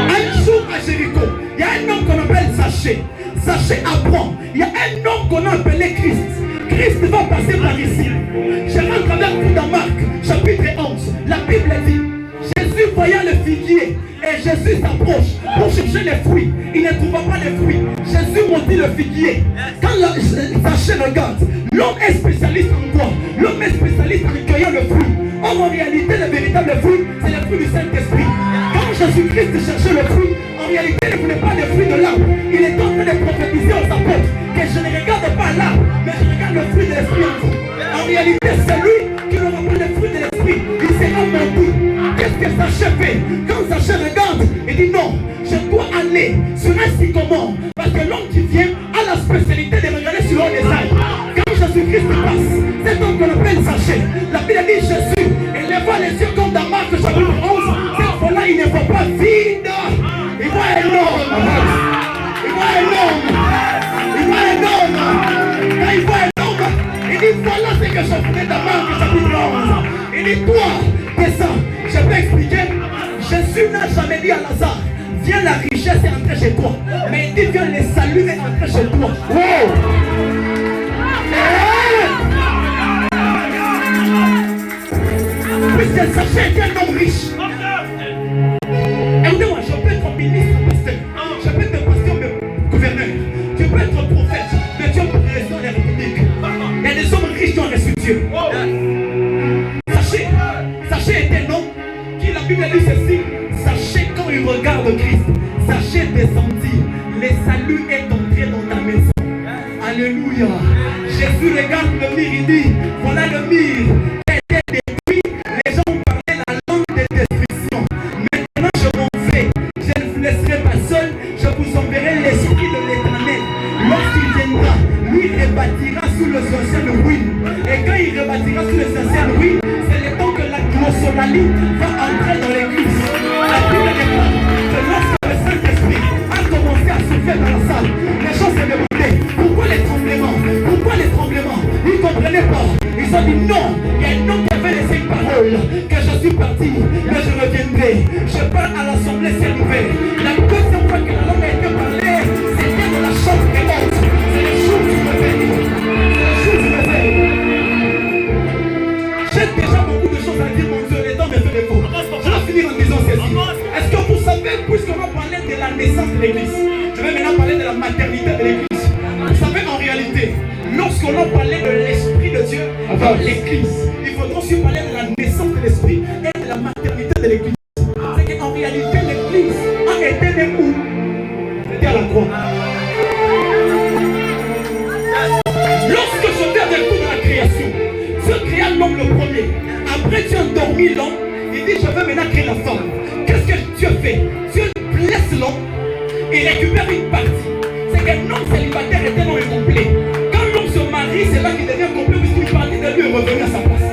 Un jour à Jéricho, il y a un homme qu'on appelle Zachée. Zachée apprend, il y a un homme qu'on a appelé Christ. Christ va passer par ici. Je rentre avec vous dans Marc, chapitre 11. La Bible dit, Jésus voyant le figuier, et Jésus s'approche pour chercher les fruits. Il ne trouva pas les fruits. Jésus montit le figuier. Quand Zachée regarde, l'homme est spécialiste en quoi? L'homme est spécialiste en cueillant le fruit. Or, en réalité, le véritable fruit, c'est le fruit du Saint-Esprit. Quand Jésus-Christ cherchait le fruit, en réalité, il ne voulait pas les fruits de l'arbre. Il est en train de prophétiser aux apôtres que je ne regarde pas l'arbre, mais je regarde le fruit de l'Esprit en vous. En réalité, c'est lui qui n'aura pas le fruit de l'Esprit. Il sera menti. Qu'est-ce que Zachée fait? Quand Zachée regarde, il dit non, je dois aller sur un sycomore. Parce que l'homme qui vient a la spécialité de regarder sur le design. Quand Jésus-Christ passe, cet homme qu'on appelle Zachée, la Bible dit Jésus, il lève les yeux comme dans Marc chapitre 11. Cette fois-là, il ne voit pas vide. Il voit un homme. Il voit un homme. Il voit un homme. Quand il voit un homme, il dit voilà ce que je ferai dans Marc chapitre 11. Il dit toi, descends. Je peux expliquer. Jésus n'a jamais dit à Lazare, viens la richesse est entrée chez toi. Mais il dit viens le salut est entré chez toi. Wow. Puisque Zachée est un homme riche. Écoutez-moi, je peux être ministre, pasteur. Je peux être pasteur, mais gouverneur. Tu peux être prophète, mais tu es président de la République. Il y a des hommes riches qui ont reçu Dieu. Zachée est un homme qui, la Bible dit ceci, Zachée quand il regarde Christ, Zachée descendit, le salut est entré Alléluia. Jésus regarde le mur, il dit, voilà le mur qui a été détruit. Les gens ont parlé la langue de destruction. Maintenant je m'en vais. Je ne vous laisserai pas seul. Je vous enverrai l'Esprit de l'Éternel. Lorsqu'il viendra, lui rebâtira sous les anciennes ruines. Et quand il rebâtira sous les anciennes ruines, c'est le temps que la glossolalie va entrer dans l'église. La Bible déclare que lorsque le Saint-Esprit a commencé à souffler dans la salle, les gens se demandaient pourquoi les tremblements? Pourquoi les tremblements? Ils ne comprenaient pas. Ils ont dit non, il y a un homme qui avait laissé une parole, que je suis parti, mais je reviendrai. Je parle à l'assemblée, c'est nouvelle. La deuxième fois que la langue a été parlée, c'était dans la chambre des morts. C'est le jour du réveil. C'est le jour du réveil. J'ai déjà beaucoup de choses à dire, mon Dieu, les temps me fait défaut. Je vais finir en disant ceci. Est-ce que vous savez, puisqu'on va parler de la naissance de l'église, je vais maintenant parler de la maternité de l'église. Vous savez, en réalité, lorsqu'on a parlé de l'Esprit de Dieu dans l'église, il faudra aussi parler de la naissance de l'Esprit et de la maternité de l'église. C'est qu'en réalité, l'église a été née où? C'était à la croix. Lorsque je fais avec tout dans la création, Dieu créa l'homme le premier. Après, Dieu a endormi l'homme. Il dit, je veux maintenant créer la femme. Qu'est-ce que Dieu fait? Dieu blesse l'homme et récupère une partie. C'est qu'un homme célibataire était non incomplet. Quand l'homme se marie, c'est là qu'il devient complet puisqu'une partie de lui est revenue à sa place.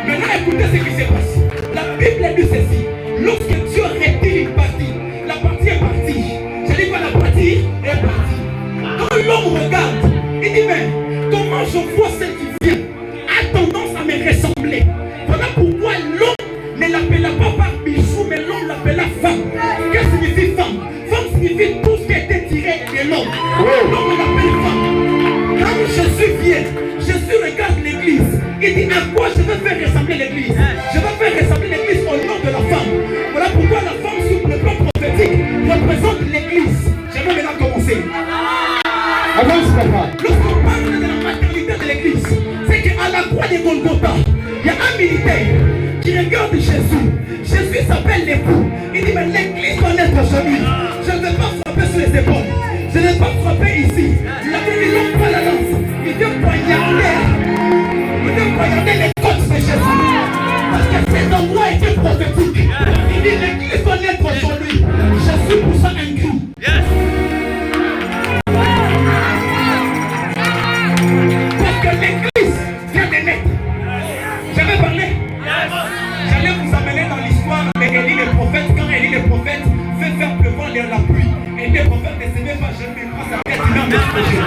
Maintenant, écoutez ce qui se passe. La Bible dit ceci. Lorsque Dieu retire une partie, la partie est partie. Je dis quoi, la partie est partie. Quand l'homme regarde, il dit, mais comment je vois ce qui vient a tendance à me ressembler. Voilà pourquoi l'homme ne l'appela pas par bijou, mais l'homme l'appela femme. Qu'est-ce que signifie femme? Femme signifie tout ce qui a été tiré de l'homme. L'homme l'appelle femme. Quand Jésus vient, Jésus regarde l'église. Il dit, à quoi je vais faire ressembler l'église? Je vais faire ressembler l'église au nom de la femme. Voilà pourquoi la femme, sous le plan prophétique, représente l'église. Je vais maintenant commencer. Lorsqu'on parle de la maternité de l'église, c'est qu'à la croix de Golgotha, il y a un militaire qui regarde Jésus. Jésus s'appelle l'époux. Il dit, mais l'église doit être jolie. Je ne vais pas frapper sur les épaules. Je ne vais pas frapper ici. Il a dit, l'homme pas la lance. Il vient poignarder. Il vient poignarder les côtes de Jésus. Parce que cet endroit était prophétique. Il dit, l'église doit être jolie. Jésus poussa un cri. Parce que l'église vient de naître. J'avais parlé. J'allais vous amener dans l'histoire d'Élie le prophète. Quand Élie le prophète fait faire pleuvoir la pluie. Et les prophètes ne savaient pas jeter grâce à tête. Il a mis ce jeu.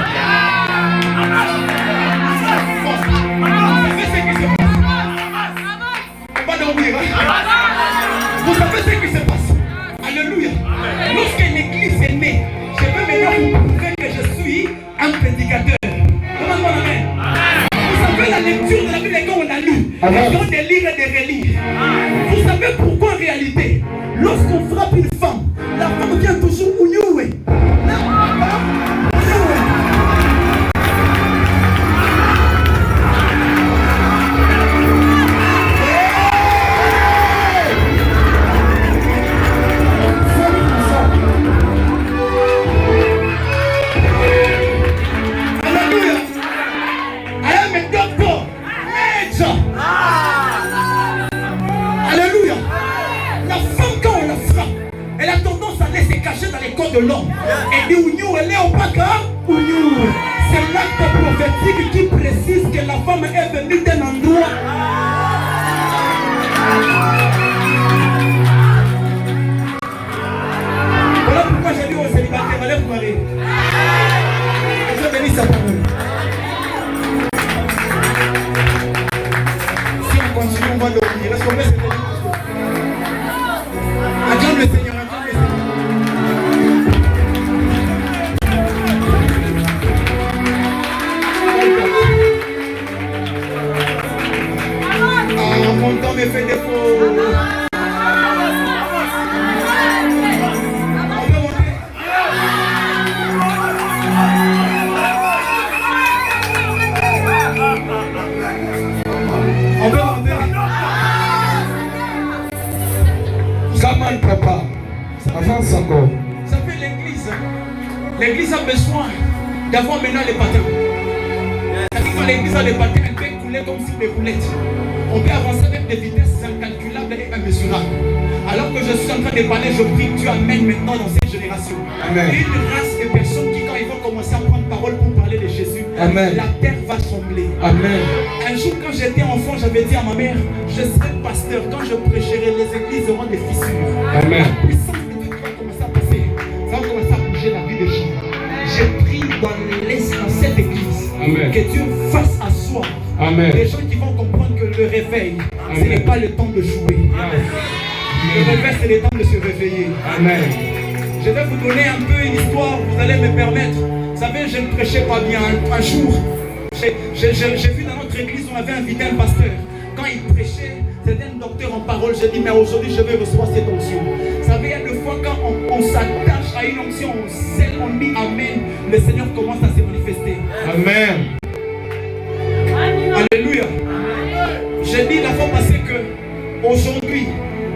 Vous savez ce qui se passe? On va dormir. Vous savez ce qui se passe? Alléluia. Lorsque l'église est née, je veux maintenant vous prouver que je suis un prédicateur. Comment on l'appelle? Vous savez la lecture de la Bible quand on a lu, quand on lire et de relire. Vous savez pourquoi en réalité, lorsqu'on frappe une femme, la femme vient toujours ouïoué. De l'homme. Et dit Ougnou, elle est au Paka Ougnou. C'est l'acte prophétique qui précise que la femme est venue d'un endroit. Voilà pourquoi j'ai dit aux célibataires, allez vous marier. Je bénis sa parole. Si on continue, on va dormir. Est-ce qu'on peut se dire? Acclame le Seigneur. Mon temps me fait défaut. On peut monter. Come on, papa. Avance encore. Ça fait l'église. L'église a besoin d'avoir maintenant les patins. l'église a des patins, elle peut couler comme sur des roulettes. On peut avancer avec des vitesses incalculables et immesurables. Alors que je suis en train de parler, je prie que Dieu amène maintenant dans cette génération une race de personnes qui, quand ils vont commencer à prendre parole pour parler de Jésus, la terre va trembler. Amen. Un jour, quand j'étais enfant, j'avais dit à ma mère, je serai pasteur. Quand je prêcherai, les églises auront des fissures. Amen. La puissance de Dieu qui va commencer à passer, ça va commencer à bouger la vie des gens. J'ai pris dans cette église que Dieu fasse asseoir des gens qui vont comprendre que le réveil, ce n'est pas le temps de jouer. Le réveil, c'est le temps de se réveiller. Amen. Je vais vous donner un peu une histoire, vous allez me permettre. Vous savez, je ne prêchais pas bien. Un jour, j'ai vu dans notre église, on avait invité un pasteur. Quand il prêchait, c'était un docteur en parole. J'ai dit, mais aujourd'hui, je vais recevoir cette onction. Vous savez, il y a des fois, quand on s'attache à une onction, on scelle, on dit Amen, le Seigneur commence à se manifester. Amen. Alléluia. J'ai dit la fois passée que aujourd'hui,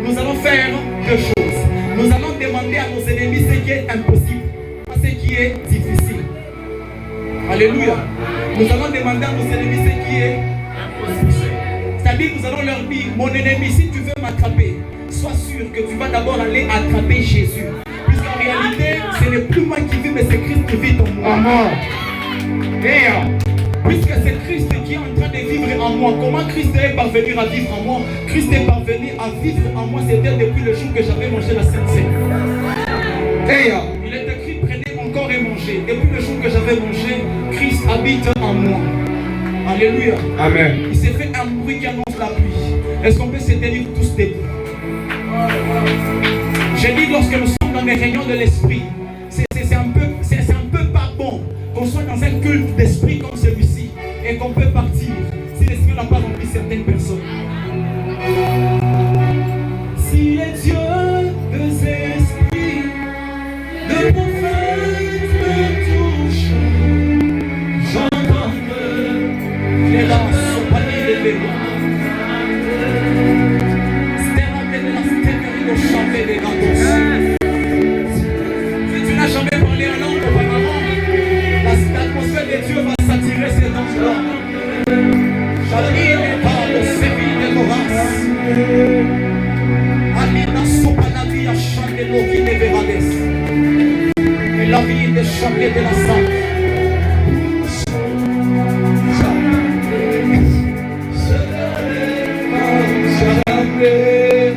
nous allons faire deux choses. Nous allons demander à nos ennemis ce qui est impossible, pas ce qui est difficile. Alléluia. Nous allons demander à nos ennemis ce qui est impossible. C'est-à-dire, nous allons leur dire, mon ennemi, si tu veux m'attraper, sois sûr que tu vas d'abord aller attraper Jésus. Puisqu'en réalité, ce n'est plus moi qui vis, mais c'est Christ qui vit en moi. Amen. Puisque c'est Christ qui est en train de vivre en moi. Comment Christ est parvenu à vivre en moi? Christ est parvenu à vivre en moi, c'était depuis le jour que j'avais mangé la Sainte Seine. Il est écrit, prenez mon corps et mangez. Depuis le jour que j'avais mangé, Christ habite en moi. Alléluia. Amen. Il s'est fait un bruit qui annonce la pluie. Est-ce qu'on peut se tenir tous debout? J'ai dit, lorsque nous sommes dans les réunions de l'esprit, c'est un peu pas bon qu'on soit dans un culte d'esprit comme celui-ci et qu'on peut partir si le Seigneur n'a pas rempli certaines personnes. Si les dieux des esprits, le prophète me touche, j'entends que les larmes sont paniers de l'élan. Chanter des grands. Si tu n'as jamais parlé en langue auparavant, l'atmosphère de Dieu va s'attirer ces danses-là. J'allais par le séville de Loras. Alina sopa la vie à chanter l'eau qui ne verra des. Et la vie de chanter de la salle.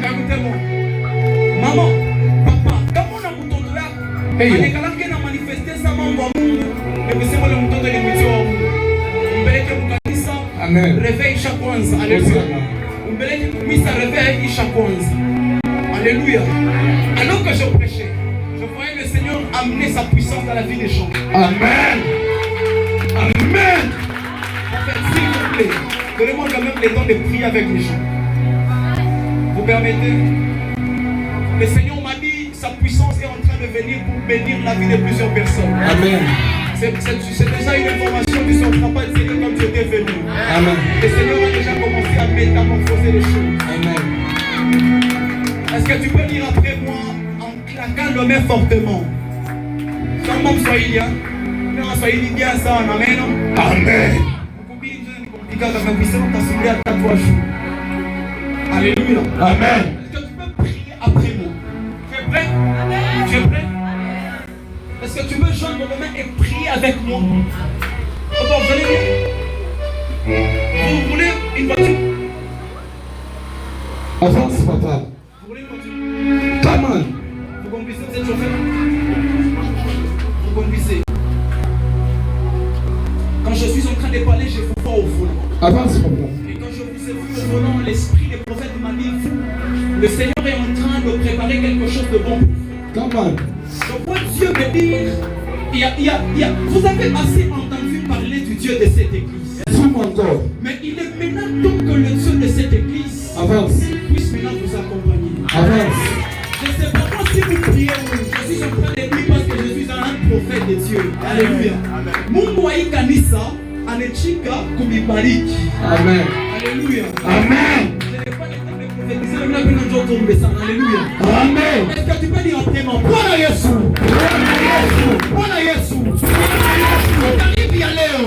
Écoutez-moi. Maman, papa, comme on a mouton de là, on est quand même manifesté ça, maman, mais vous savez le mouton de l'émission. On peut dire que Amen. réveille chaque fois. Alléluia. On peut dire que ça réveille chaque fois. Alléluia. Alors que je prêchais, je voyais le Seigneur amener sa puissance dans la vie des gens. Amen. Amen. En fait, s'il vous plaît, donnez-moi quand même le temps de prier avec les gens. Vous permettez? Le Seigneur m'a dit, sa puissance est en train de venir pour bénir la vie de plusieurs personnes. Amen. C'est déjà une information qui ne sera pas tirée comme tu étais venu. Amen. Le Seigneur a déjà commencé à métamorphoser les choses. Amen. Est-ce que tu peux lire après moi en claquant le main fortement? Comme mon swahilien. Non, swahili bien ça, amen. Amen. Alléluia. Amen. Est-ce que tu peux prier après moi? Tu es prêt? Amen. Tu es prêt? Est-ce que tu veux joindre nos mains et prier avec moi? Bon, venez bien. Vous voulez une voiture? Avance, papa. Vous voulez une voiture? Come on. Vous conduisez, vous êtes chauffeur? Vous conduisez. Quand je suis en train de parler, je vous vois au volant. Avance, papa. Et quand je vous ai vu au volant, l'esprit des prophètes m'a dit, le Seigneur est en train de préparer quelque chose de bon. Come on. Je vois Dieu me dire, vous avez assez entendu parler du Dieu de cette église. Mais il est maintenant temps que le Dieu de cette église puisse maintenant vous accompagner. Avance. Je ne sais pas moi si vous priez ou je suis en train de prier parce que je suis un prophète de Dieu. Alléluia. Mungu wa kanisa anechika kumibariki. Amen. Alléluia. Amen. Je n'ai pas le temps de prophétiser, le même temps de tomber ça. Alléluia. Amen. Est-ce que tu peux dire après moi, Bwana Yesu. Bwana Yesu. Karibu ya leo.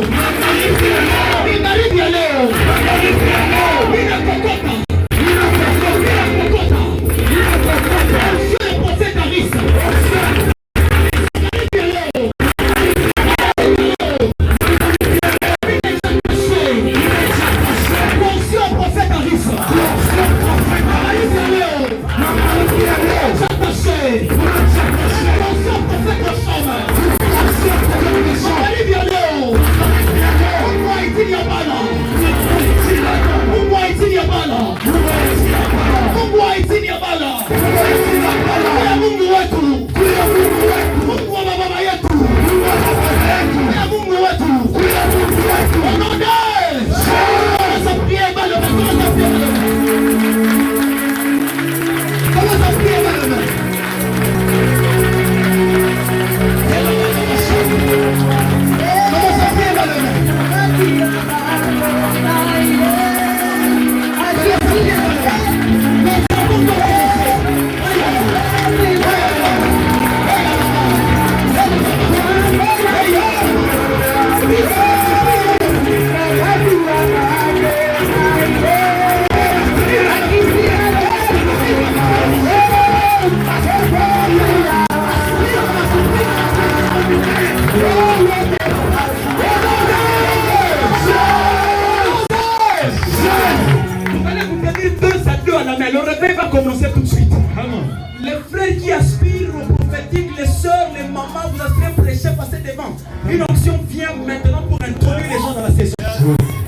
Une onction vient maintenant pour introduire les gens dans la session.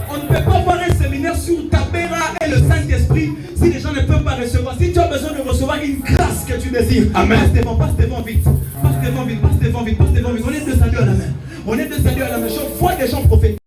On ne peut pas avoir un séminaire sur Tabera et le Saint-Esprit si les gens ne peuvent pas recevoir. Si tu as besoin de recevoir une grâce que tu désires, passe devant vite. Passe devant vite. On est descendu à la main. Je vois des gens prophétiques.